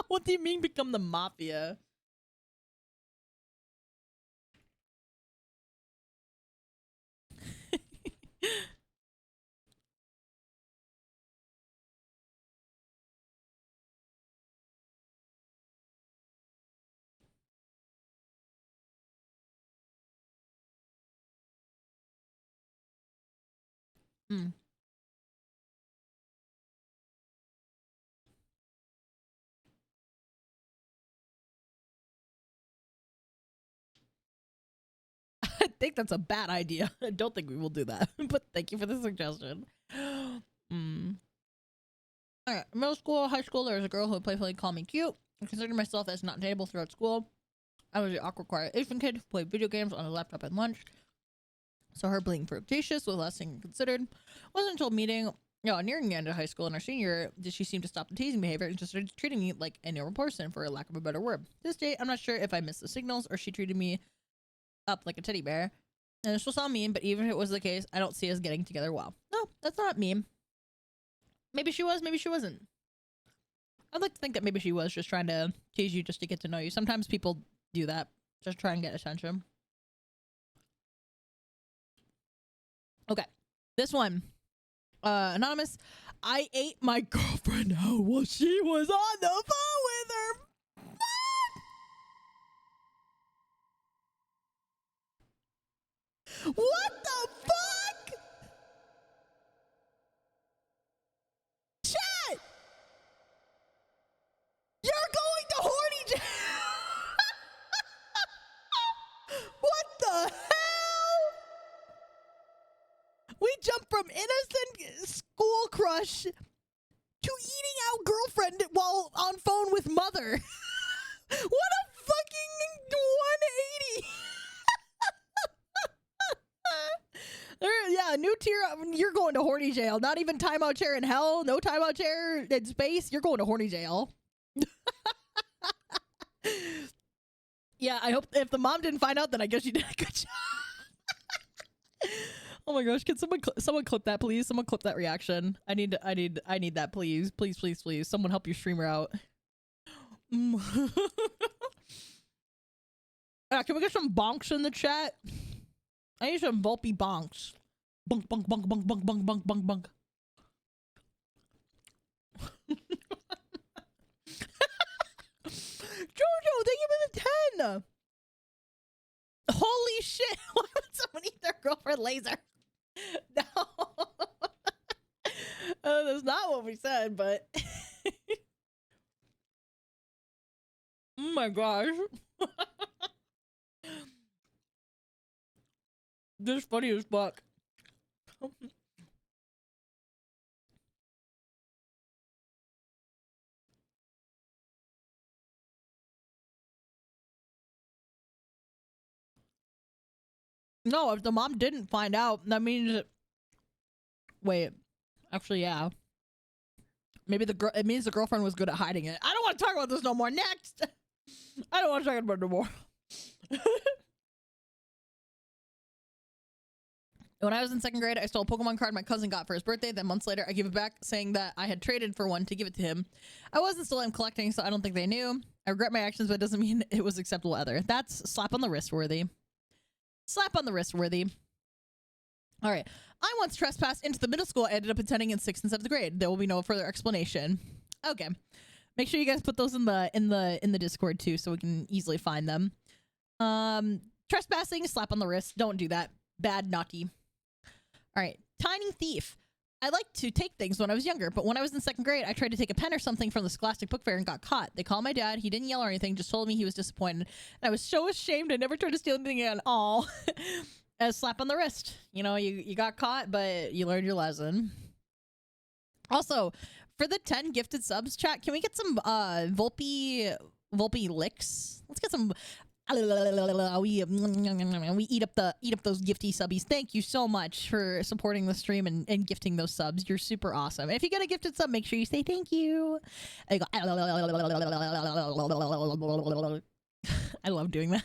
What do you mean become the mafia? I think that's a bad idea. I don't think we will do that, but thank you for the suggestion. Alright, middle school, high school, there was a girl who would playfully call me cute. I considered myself as not dateable throughout school. I was the awkward, quiet Asian kid who played video games on a laptop at lunch. So her being flirtatious was the last thing considered. Wasn't until meeting, nearing the end of high school in our senior year did she seem to stop the teasing behavior and just started treating me like a normal person, for a lack of a better word. This day, I'm not sure if I missed the signals or she treated me up like a teddy bear. And this will sound mean, but even if it was the case, I don't see us getting together well. No, that's not mean. Maybe she was, maybe she wasn't. I'd like to think that maybe she was just trying to tease you just to get to know you. Sometimes people do that. Just try and get attention. Okay. This one. Anonymous. I ate my girlfriend out while she was on the phone with her. What the fuck? Chat! You're going to horny jail! What the hell? We jumped from innocent school crush to eating out girlfriend while on phone with mother. What a fucking 180! Yeah, new tier. You're going to horny jail. Not even timeout chair in hell. No timeout chair in space. You're going to horny jail. Yeah, I hope if the mom didn't find out, then I guess you did a good job. Oh my gosh, can someone clip that, please? Someone clip that reaction. I need that, please. Please, please, please. Someone help your streamer out. Can we get some bonks in the chat? I need some Vulpy bonks. Bunk, bunk, bunk, bunk, bunk, bunk, bunk, bunk, bunk. Jojo, thank you for the 10. Holy shit. Why would someone eat their girlfriend laser? No. That's not what we said, but. Oh my gosh. This is funny as fuck. No, if the mom didn't find out, that means. Wait, actually, yeah. Maybe it means the girlfriend was good at hiding it. I don't want to talk about this no more. Next. I don't want to talk about it no more. When I was in 2nd grade, I stole a Pokemon card my cousin got for his birthday. Then months later, I gave it back, saying that I had traded for one to give it to him. I wasn't still I'm collecting, so I don't think they knew. I regret my actions, but it doesn't mean it was acceptable either. That's slap on the wrist worthy. Slap on the wrist worthy. All right. I once trespassed into the middle school I ended up attending in 6th and 7th grade. There will be no further explanation. Okay. Make sure you guys put those in the Discord too, so we can easily find them. Trespassing, slap on the wrist. Don't do that. Bad, naughty. All right. Tiny thief. I liked to take things when I was younger, but when I was in 2nd grade, I tried to take a pen or something from the Scholastic Book Fair and got caught. They called my dad. He didn't yell or anything, just told me he was disappointed. And I was so ashamed. I never tried to steal anything at all. A slap on the wrist. You know, you got caught, but you learned your lesson. Also, for the 10 gifted subs, chat, can we get some Vulpixie licks? Let's get some. We eat up those gifty subbies. Thank you so much for supporting the stream and gifting those subs. You're super awesome. If you get a gifted sub, make sure you say thank you. I love doing that.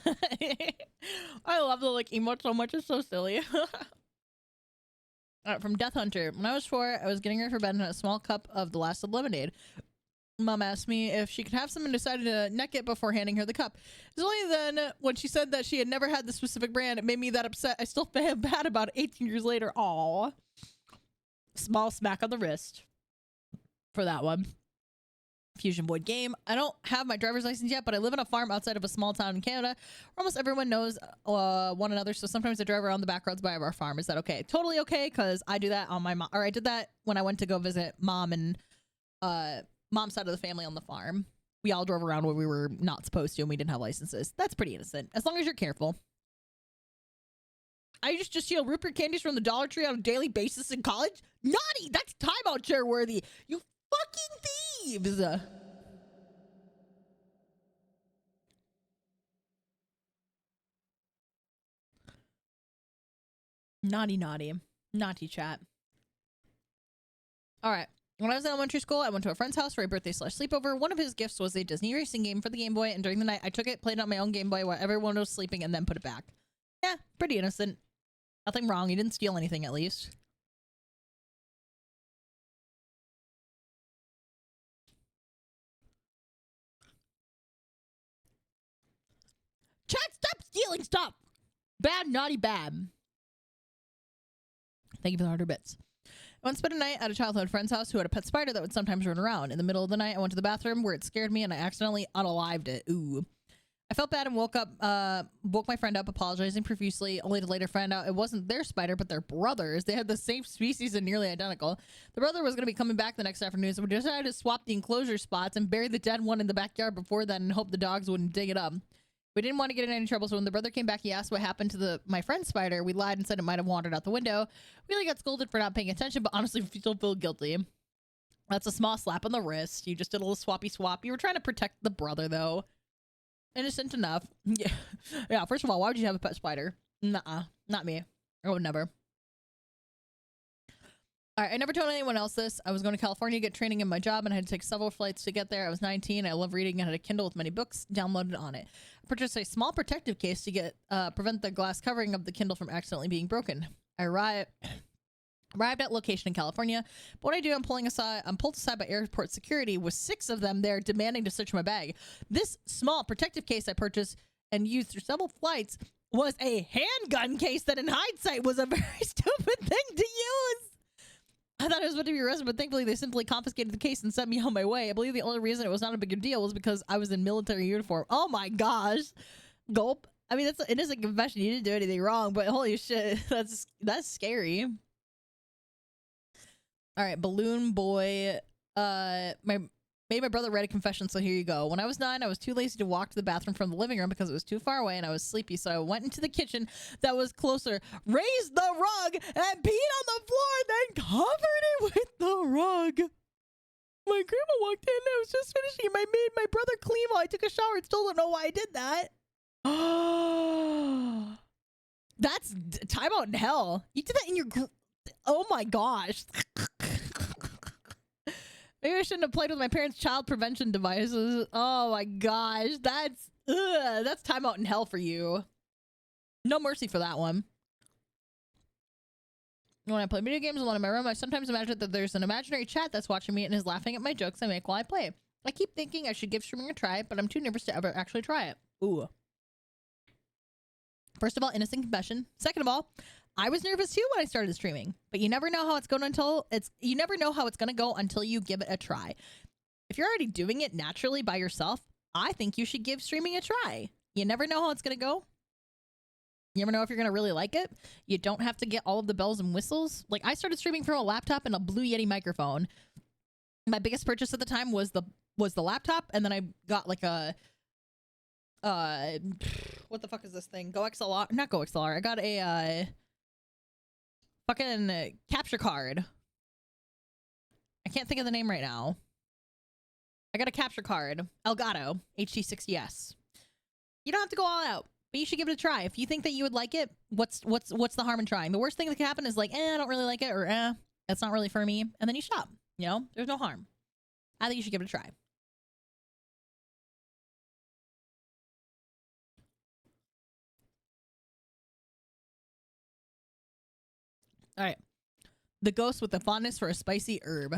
I love the like emote so much. It's so silly. From Death Hunter. When I was 4, I was getting ready for bed and had a small cup of the last of lemonade. Mom asked me if she could have some and decided to neck it before handing her the cup. It was only then when she said that she had never had the specific brand, it made me that upset. I still feel bad about it 18 years later. Aw. Small smack on the wrist for that one. Fusion Void game. I don't have my driver's license yet, but I live on a farm outside of a small town in Canada where almost everyone knows one another, so sometimes I drive around the back roads by our farm. Is that okay? Totally okay, because I do that on my mom, or I did that when I went to go visit mom and mom's side of the family on the farm. We all drove around when we were not supposed to and we didn't have licenses. That's pretty innocent, as long as you're careful. I used to steal root beer candies from the Dollar Tree on a daily basis in college. Naughty! That's timeout chair worthy. You fucking thieves! Naughty, naughty. Naughty chat. Alright. When I was in elementary school, I went to a friend's house for a birthday / sleepover. One of his gifts was a Disney racing game for the Game Boy, and during the night, I took it, played it on my own Game Boy while everyone was sleeping, and then put it back. Yeah, pretty innocent. Nothing wrong. You didn't steal anything, at least. Chat, stop stealing stuff! Bad, naughty, bad. Thank you for the 100 bits. I once spent a night at a childhood friend's house who had a pet spider that would sometimes run around. In the middle of the night, I went to the bathroom where it scared me and I accidentally unalived it. Ooh. I felt bad and woke my friend up, apologizing profusely, only to later find out it wasn't their spider, but their brother's. They had the same species and nearly identical. The brother was going to be coming back the next afternoon, so we decided to swap the enclosure spots and bury the dead one in the backyard before then and hope the dogs wouldn't dig it up. We didn't want to get in any trouble, so when the brother came back, he asked what happened to my friend's spider. We lied and said it might have wandered out the window. We really got scolded for not paying attention, but honestly, we still feel guilty. That's a small slap on the wrist. You just did a little swappy swap. You were trying to protect the brother, though. Innocent enough. Yeah. Yeah, first of all, why would you have a pet spider? Nuh-uh. Not me. I would never. Alright, I never told anyone else this. I was going to California to get training in my job and I had to take several flights to get there. I was 19. I love reading and had a Kindle with many books downloaded on it. I purchased a small protective case to prevent the glass covering of the Kindle from accidentally being broken. I arrived at location in California, but what I do, I'm pulled aside by airport security with 6 of them there demanding to search my bag. This small protective case I purchased and used through several flights was a handgun case that in hindsight was a very stupid thing to use. I thought I was about to be arrested, but thankfully they simply confiscated the case and sent me on my way. I believe the only reason it was not a big deal was because I was in military uniform. Oh my gosh. Gulp. I mean, it is a confession. You didn't do anything wrong, but holy shit, that's scary. All right, Balloon Boy. Made my brother write a confession, so here you go. When I was 9, I was too lazy to walk to the bathroom from the living room because it was too far away and I was sleepy, so I went into the kitchen that was closer, raised the rug, and peed on the floor, then covered it with the rug. My grandma walked in and I was just finishing. I made my brother clean while I took a shower and still don't know why I did that. That's timeout in hell. You did that in your... Oh my gosh. Maybe I shouldn't have played with my parents' child prevention devices. Oh my gosh. That's timeout in hell for you. No mercy for that one. When I play video games alone in my room, I sometimes imagine that there's an imaginary chat that's watching me and is laughing at my jokes I make while I play. I keep thinking I should give streaming a try, but I'm too nervous to ever actually try it. Ooh. First of all, innocent confession. Second of all, I was nervous too when I started streaming, but you never know how it's going you never know how it's going to go until you give it a try. If you're already doing it naturally by yourself, I think you should give streaming a try. You never know how it's going to go. You never know if you're going to really like it. You don't have to get all of the bells and whistles. Like, I started streaming from a laptop and a Blue Yeti microphone. My biggest purchase at the time was the laptop, and then I got like a what the fuck is this thing? Go XLR? Not Go XLR. I got a fucking capture card. I can't think of the name right now. I got a capture card. Elgato HD60S. You don't have to go all out. But you should give it a try. If you think that you would like it, what's the harm in trying? The worst thing that can happen is like, I don't really like it, or that's not really for me. And then you stop. You know, there's no harm. I think you should give it a try. All right. The ghost with the fondness for a spicy herb.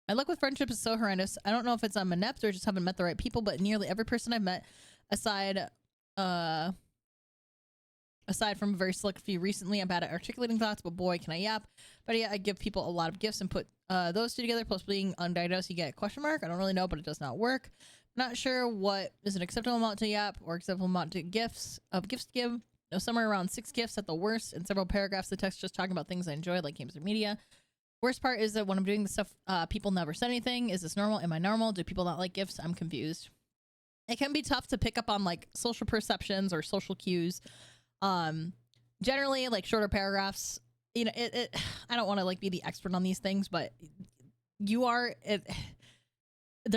My luck with friendship is so horrendous. I don't know if it's I'm inept or just haven't met the right people, but nearly every person I've met, aside from a very select few recently, I'm bad at articulating thoughts, but boy, can I yap. But yeah, I give people a lot of gifts and put those two together, plus being undiagnosed, you get a question mark. I don't really know, but it does not work. Not sure what is an acceptable amount to yap or acceptable amount to gifts to give. No, somewhere around 6 gifts at the worst, and several paragraphs of text just talking about things I enjoy, like games or media. Worst part is that when I'm doing the stuff, people never said anything. Is this normal? Am I normal? Do people not like gifts? I'm confused. It can be tough to pick up on like social perceptions or social cues. Generally, like shorter paragraphs, you know, I don't want to like be the expert on these things, but there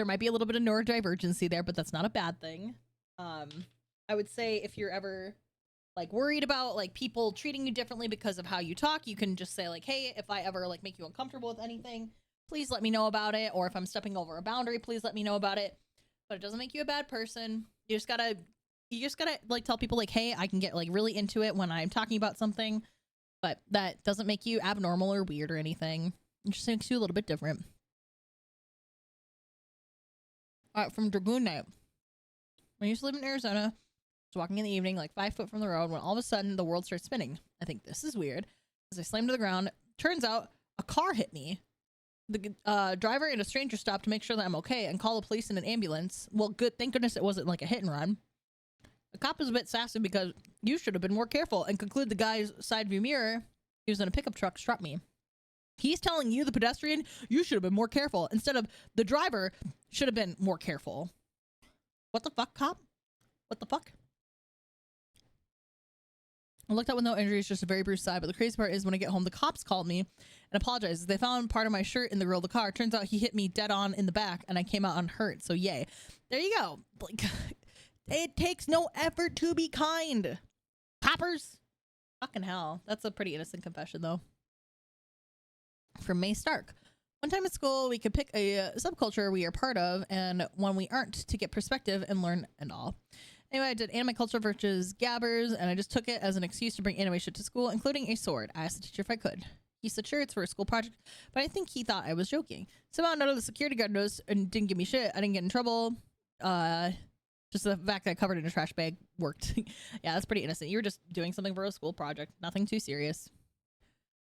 might be a little bit of neurodivergency there, but that's not a bad thing. I would say if you're ever like worried about like people treating you differently because of how you talk, you can just say like, hey, if I ever like make you uncomfortable with anything, please let me know about it. Or if I'm stepping over a boundary, please let me know about it. But it doesn't make you a bad person. You just gotta like tell people like, hey, I can get like really into it when I'm talking about something, but that doesn't make you abnormal or weird or anything. It just makes you a little bit different. All right, from Dragoon Knight. When I used to live in Arizona, I was walking in the evening, like 5 foot from the road, when all of a sudden the world starts spinning. I think this is weird. As I slammed to the ground, turns out a car hit me. The driver and a stranger stopped to make sure that I'm okay and call the police and an ambulance. Well, good. Thank goodness it wasn't like a hit and run. The cop was a bit sassy because you should have been more careful and conclude the guy's side view mirror, he was in a pickup truck, struck me. He's telling you, the pedestrian, you should have been more careful instead of the driver should have been more careful. What the fuck, cop? What the fuck? I looked out with no injuries, just a very bruised side. But the crazy part is when I get home, the cops called me and apologized. They found part of my shirt in the grill of the car. Turns out he hit me dead on in the back and I came out unhurt. So yay. There you go. Like, it takes no effort to be kind. Coppers. Fucking hell. That's a pretty innocent confession though. From May Stark. One time at school, we could pick a subculture we are part of and one we aren't to get perspective and learn and all. Anyway, I did anime culture versus gabbers, and I just took it as an excuse to bring anime shit to school, including a sword. I asked the teacher if I could. He said, sure, it's for a school project, but I think he thought I was joking. Somehow none of the security guard noticed and didn't give me shit. I didn't get in trouble. Just the fact that I covered in a trash bag worked. Yeah, that's pretty innocent. You were just doing something for a school project. Nothing too serious.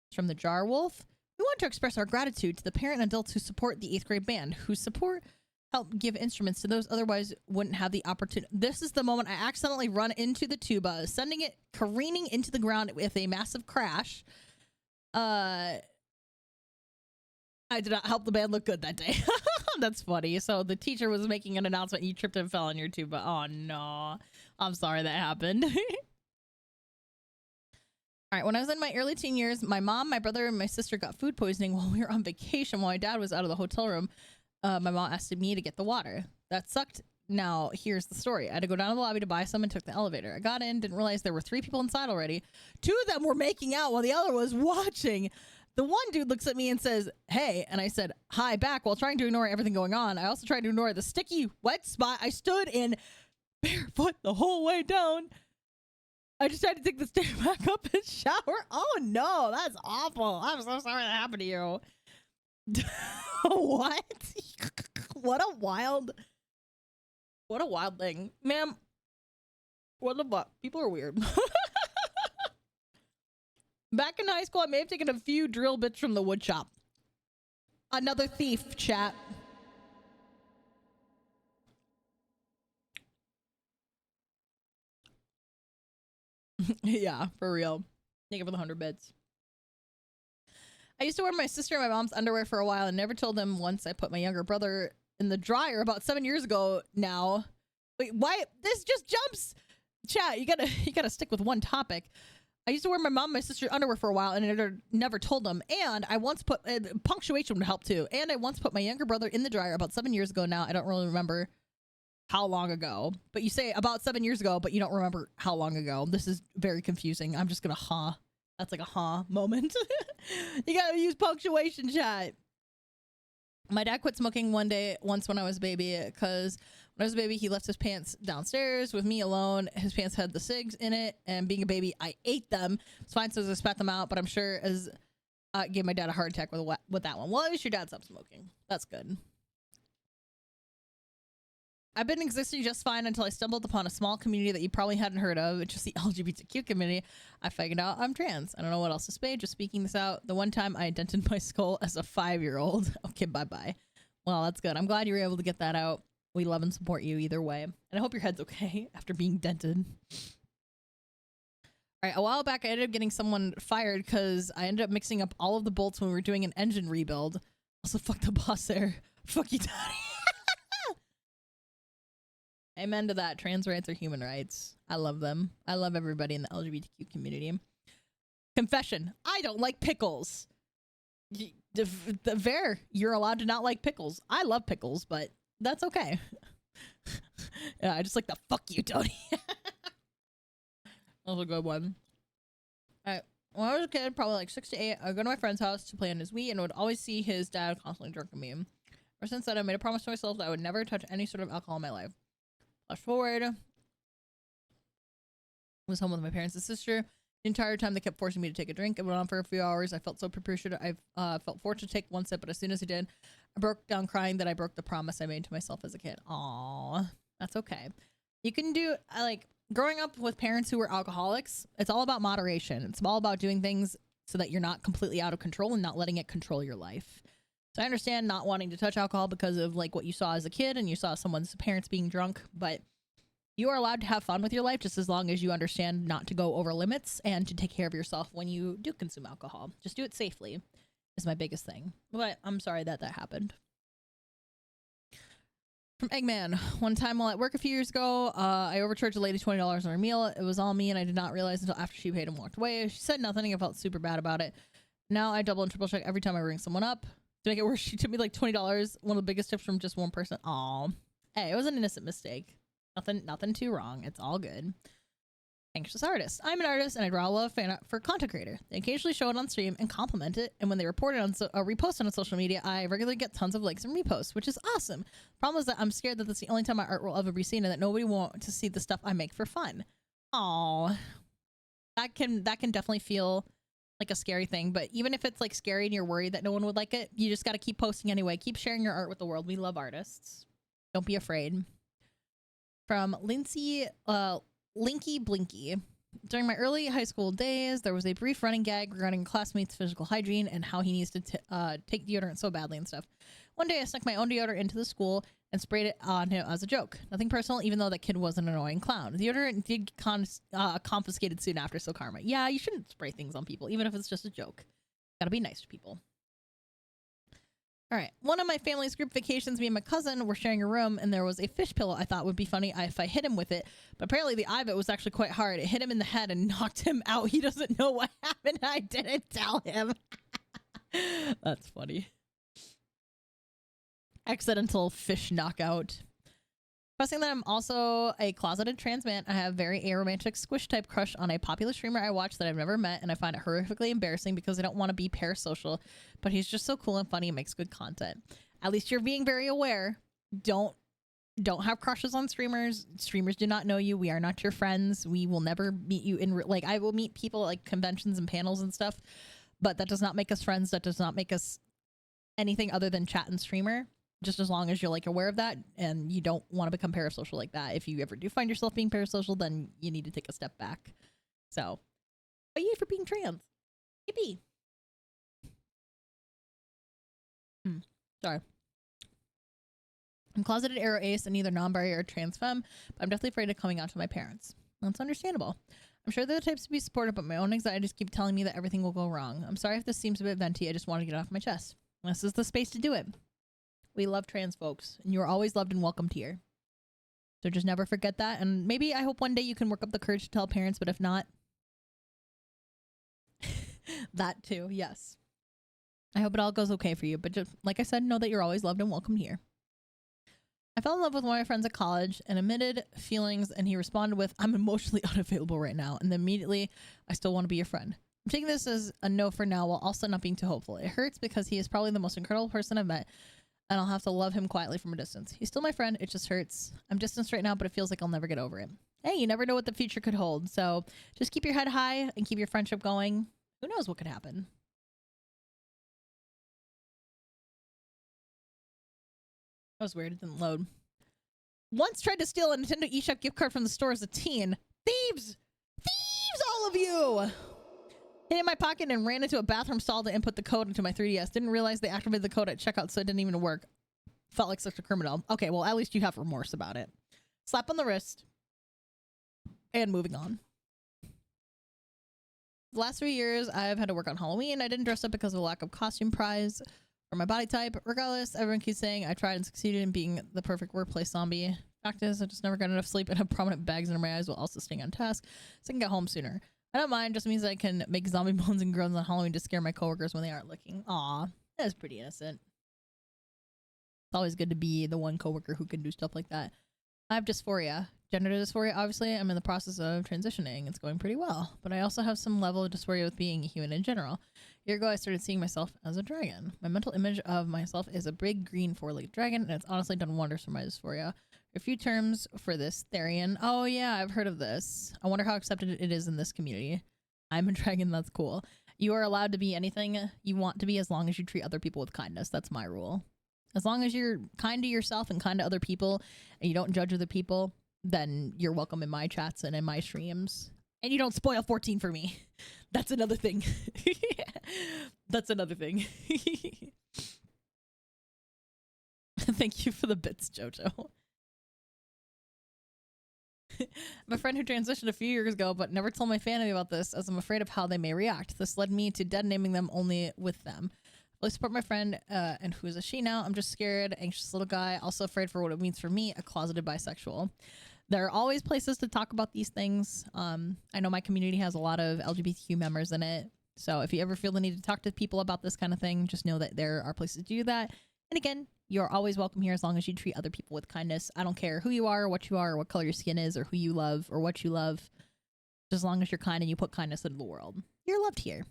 It's from the Jar Wolf. We want to express our gratitude to the parent and adults who support the 8th grade band, whose support help give instruments to those otherwise wouldn't have the opportunity. This is the moment I accidentally run into the tuba, sending it careening into the ground with a massive crash. I did not help the band look good that day. That's funny. So the teacher was making an announcement, you tripped and fell on your tuba. Oh no, I'm sorry that happened. All right, when I was in my early teen years, my mom, my brother, and my sister got food poisoning while we were on vacation. While my dad was out of the hotel room, my mom asked me to get the water. That sucked. Now, here's the story. I had to go down to the lobby to buy some and took the elevator. I got in, didn't realize there were 3 people inside already. 2 of them were making out while the other was watching. The one dude looks at me and says, hey, and I said, hi, back, while trying to ignore everything going on. I also tried to ignore the sticky, wet spot I stood in barefoot the whole way down. I just tried to take the stairs back up and shower. Oh no, that's awful. I'm so sorry that happened to you. What? What a wild thing. Ma'am, what the fuck? People are weird. Back in high school, I may have taken a few drill bits from the wood shop. Another thief, chat. Yeah, for real. Thank you for the 100 bits. I used to wear my sister and my mom's underwear for a while and never told them once I put my younger brother in the dryer about 7 years ago now. Wait, why? This just jumps. Chat, you gotta stick with one topic. I used to wear my mom and my sister's underwear for a while and I never told them. And I once put, punctuation would help too. And I once put my younger brother in the dryer about 7 years ago now. I don't really remember how long ago. But you say about 7 years ago, but you don't remember how long ago. This is very confusing. I'm just gonna That's like a moment. You gotta use punctuation, chat. My dad quit smoking once when I was a baby, because when I was a baby, he left his pants downstairs with me alone. His pants had the cigs in it, and being a baby, I ate them. It's fine, so I spat them out, but I'm sure as gave my dad a heart attack with that one. Well, at least your dad stopped smoking. That's good. I've been existing just fine until I stumbled upon a small community that you probably hadn't heard of. It's just the LGBTQ community. I figured out I'm trans. I don't know what else to say. Just speaking this out. The one time I dented my skull as a 5-year-old. Okay, bye-bye. Well, that's good. I'm glad you were able to get that out. We love and support you either way. And I hope your head's okay after being dented. All right, a while back, I ended up getting someone fired because I ended up mixing up all of the bolts when we were doing an engine rebuild. Also, fuck the boss there. Fuck you, Daddy. Amen to that. Trans rights are human rights. I love them. I love everybody in the LGBTQ community. Confession. I don't like pickles. Fair. You're allowed to not like pickles. I love pickles, but that's okay. Yeah, I just like the fuck you, Tony. That was a good one. All right. When I was a kid, probably like 6 to 8, I would go to my friend's house to play on his Wii and would always see his dad constantly drinking me. Ever since then, I made a promise to myself that I would never touch any sort of alcohol in my life. Flash forward. I was home with my parents and sister. The entire time they kept forcing me to take a drink. It went on for a few hours. I felt so appreciative. I felt fortunate to take one sip, but as soon as I did, I broke down crying that I broke the promise I made to myself as a kid. Aww. That's okay. You can do, like, growing up with parents who were alcoholics, it's all about moderation. It's all about doing things so that you're not completely out of control and not letting it control your life. So I understand not wanting to touch alcohol because of like what you saw as a kid and you saw someone's parents being drunk, but you are allowed to have fun with your life just as long as you understand not to go over limits and to take care of yourself when you do consume alcohol. Just do it safely is my biggest thing. But I'm sorry that happened. From Eggman. One time while at work a few years ago, I overcharged a lady $20 on her meal. It was all me and I did not realize until after she paid and walked away. She said nothing and I felt super bad about it. Now I double and triple check every time I ring someone up. To make it worse, she took me like $20. One of the biggest tips from just one person. Aw. Hey, it was an innocent mistake. Nothing too wrong. It's all good. Anxious artist. I'm an artist and I draw a lot of fan art for content creator. They occasionally show it on stream and compliment it. And when they report it on repost it on social media, I regularly get tons of likes and reposts, which is awesome. Problem is that I'm scared that that's the only time my art will ever be seen and that nobody will want to see the stuff I make for fun. Aw. That can definitely feel like a scary thing, but even if it's like scary and you're worried that no one would like it, you just got to keep posting anyway. Keep sharing your art with the world. We love artists. Don't be afraid. From Lindsay, Linky Blinky. During my early high school days, there was a brief running gag regarding a classmate's physical hygiene and how he needs to take deodorant so badly and stuff. One day I snuck my own deodorant into the school and sprayed it on him as a joke. Nothing personal, even though that kid was an annoying clown. The deodorant did confiscated soon after, so karma. Yeah, you shouldn't spray things on people, even if it's just a joke. Gotta be nice to people. All right, one of my family's group vacations, me and my cousin were sharing a room, and there was a fish pillow I thought would be funny if I hit him with it. But apparently the eye of it was actually quite hard. It hit him in the head and knocked him out. He doesn't know what happened. I didn't tell him. That's funny. Accidental fish knockout. Pressing that I'm also a closeted trans man, I have very aromantic squish type crush on a popular streamer I watch that I've never met, and I find it horrifically embarrassing because I don't want to be parasocial, but he's just so cool and funny and makes good content. At least you're being very aware. Don't Don't have crushes on streamers. Streamers do not know you. We are not your friends. We will never meet you in like I will meet people like conventions and panels and stuff, but that does not make us friends. That does not make us anything other than chat and streamer. Just as long as you're like aware of that and you don't want to become parasocial like that. If you ever do find yourself being parasocial, then you need to take a step back. So, but yay for being trans. Yippee. Sorry. I'm closeted aro ace and either non-binary or trans femme, but I'm definitely afraid of coming out to my parents. That's understandable. I'm sure they're the types to be supportive, but my own anxieties keep telling me that everything will go wrong. I'm sorry if this seems a bit venti. I just want to get it off my chest. This is the space to do it. We love trans folks, and you are always loved and welcomed here. So just never forget that. And maybe I hope one day you can work up the courage to tell parents, but if not, that too, yes. I hope it all goes okay for you, but just like I said, know that you're always loved and welcomed here. I fell in love with one of my friends at college and admitted feelings, and he responded with, I'm emotionally unavailable right now. And then immediately, I still want to be your friend. I'm taking this as a no for now while also not being too hopeful. It hurts because he is probably the most incredible person I've met, and I'll have to love him quietly from a distance. He's still my friend. It just hurts. I'm distanced right now, but it feels like I'll never get over it. Hey, you never know what the future could hold. So just keep your head high and keep your friendship going. Who knows what could happen? That was weird. It didn't load. Once tried to steal a Nintendo eShop gift card from the store as a teen. Thieves! Thieves, all of you! Hid it in my pocket and ran into a bathroom stall to input the code into my 3DS. Didn't realize they activated the code at checkout, so it didn't even work. Felt like such a criminal. Okay, well, at least you have remorse about it. Slap on the wrist. And moving on. The last 3 years, I've had to work on Halloween. I didn't dress up because of a lack of costume prize for my body type. Regardless, everyone keeps saying I tried and succeeded in being the perfect workplace zombie. Fact is, I just never got enough sleep and have prominent bags under my eyes while also staying on task, so I can get home sooner. I don't mind, just means I can make zombie moans and groans on Halloween to scare my coworkers when they aren't looking. Aw, that's pretty innocent. It's always good to be the one coworker who can do stuff like that. I have dysphoria. Gender dysphoria, obviously. I'm in the process of transitioning. It's going pretty well. But I also have some level of dysphoria with being a human in general. A year ago, I started seeing myself as a dragon. My mental image of myself is a big green four-legged dragon, and it's honestly done wonders for my dysphoria. A few terms for this. Therian. Oh, yeah, I've heard of this. I wonder how accepted it is in this community. I'm a dragon. That's cool. You are allowed to be anything you want to be as long as you treat other people with kindness. That's my rule. As long as you're kind to yourself and kind to other people and you don't judge other people, then you're welcome in my chats and in my streams. And you don't spoil 14 for me. That's another thing. That's another thing. Thank you for the bits, Jojo. I have a friend who transitioned a few years ago, but never told my family about this as I'm afraid of how they may react. This led me to dead naming them only with them. I support my friend, and who is a she now. I'm just scared, anxious little guy, also afraid for what it means for me, a closeted bisexual. There are always places to talk about these things. I know my community has a lot of LGBTQ members in it. So if you ever feel the need to talk to people about this kind of thing, just know that there are places to do that. And again, you're always welcome here as long as you treat other people with kindness. I don't care who you are, or what color your skin is, or who you love, or what you love. Just as long as you're kind and you put kindness into the world, you're loved here.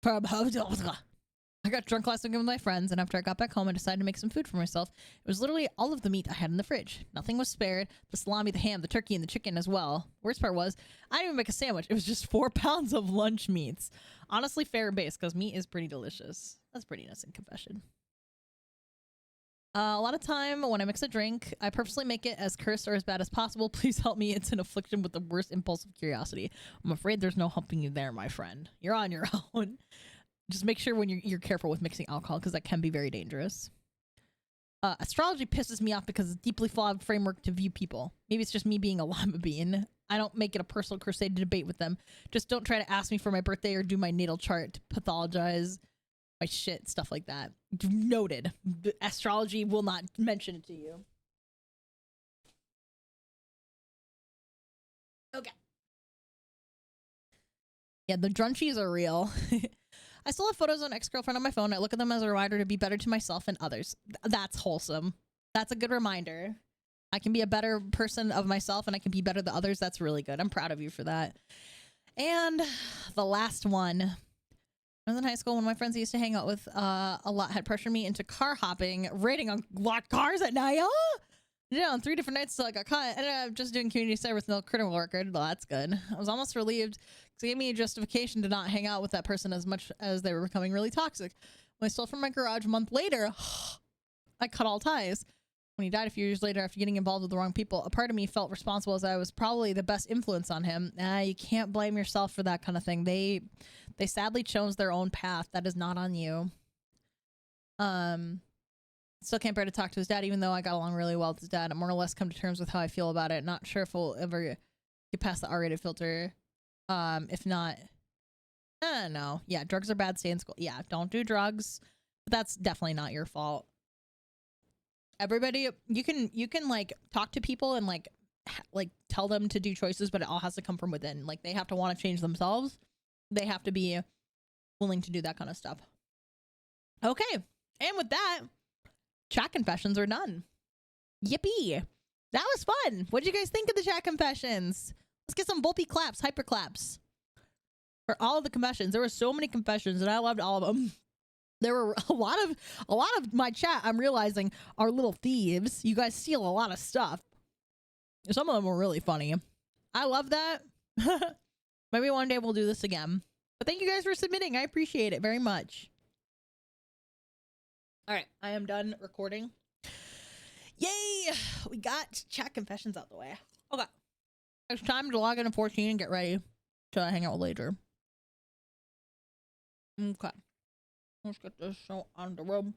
I got drunk last weekend with my friends, and after I got back home, I decided to make some food for myself. It was literally all of the meat I had in the fridge. Nothing was spared. The salami, the ham, the turkey, and the chicken as well. Worst part was, I didn't even make a sandwich. It was just 4 pounds of lunch meats. Honestly, fair base, because meat is pretty delicious. That's pretty innocent confession. A lot of time when I mix a drink, I purposely make it as cursed or as bad as possible. Please help me. It's an affliction with the worst impulsive curiosity. I'm afraid there's no helping you there, my friend. You're on your own. Just make sure when you're careful with mixing alcohol, because that can be very dangerous. Astrology pisses me off because it's a deeply flawed framework to view people. Maybe it's just me being a lima bean. I don't make it a personal crusade to debate with them. Just don't try to ask me for my birthday or do my natal chart to pathologize my shit, stuff like that. Noted. The astrology will not mention it to you. Okay. Yeah, the drunchies are real. I still have photos of an ex-girlfriend on my phone. I look at them as a reminder to be better to myself and others. That's wholesome. That's a good reminder. I can be a better person of myself and I can be better to others. That's really good. I'm proud of you for that. And the last one. I was in high school when my friends I used to hang out with a lot had pressured me into car hopping, raiding on locked cars at night. Oh! Yeah, on 3 different nights till I got caught. Ended up just doing community service with no criminal record. Well, that's good. I was almost relieved because it gave me a justification to not hang out with that person as much as they were becoming really toxic. When I stole from my garage a month later, I cut all ties. When he died a few years later after getting involved with the wrong people, a part of me felt responsible as I was probably the best influence on him. You can't blame yourself for that kind of thing. They sadly chose their own path. That is not on you. Still can't bear to talk to his dad, even though I got along really well with his dad. I'm more or less come to terms with how I feel about it. Not sure if we'll ever get past the R-rated filter. If not, no. Yeah, drugs are bad. Stay in school. Yeah, don't do drugs. But that's definitely not your fault. Everybody, you can like talk to people and like tell them to do choices, but it all has to come from within. Like they have to want to change themselves. They have to be willing to do that kind of stuff. Okay, and with that, chat confessions are done. Yippee! That was fun. What did you guys think of the chat confessions? Let's get some Vulpixie claps, hyper claps for all of the confessions. There were so many confessions, and I loved all of them. There were a lot of my chat, I'm realizing, are little thieves. You guys steal a lot of stuff. Some of them were really funny. I love that. Maybe one day we'll do this again. But thank you guys for submitting. I appreciate it very much. All right, I am done recording. Yay! We got chat confessions out the way. Okay. It's time to log into 14 and get ready to hang out later. Okay. Let's get this show on the road.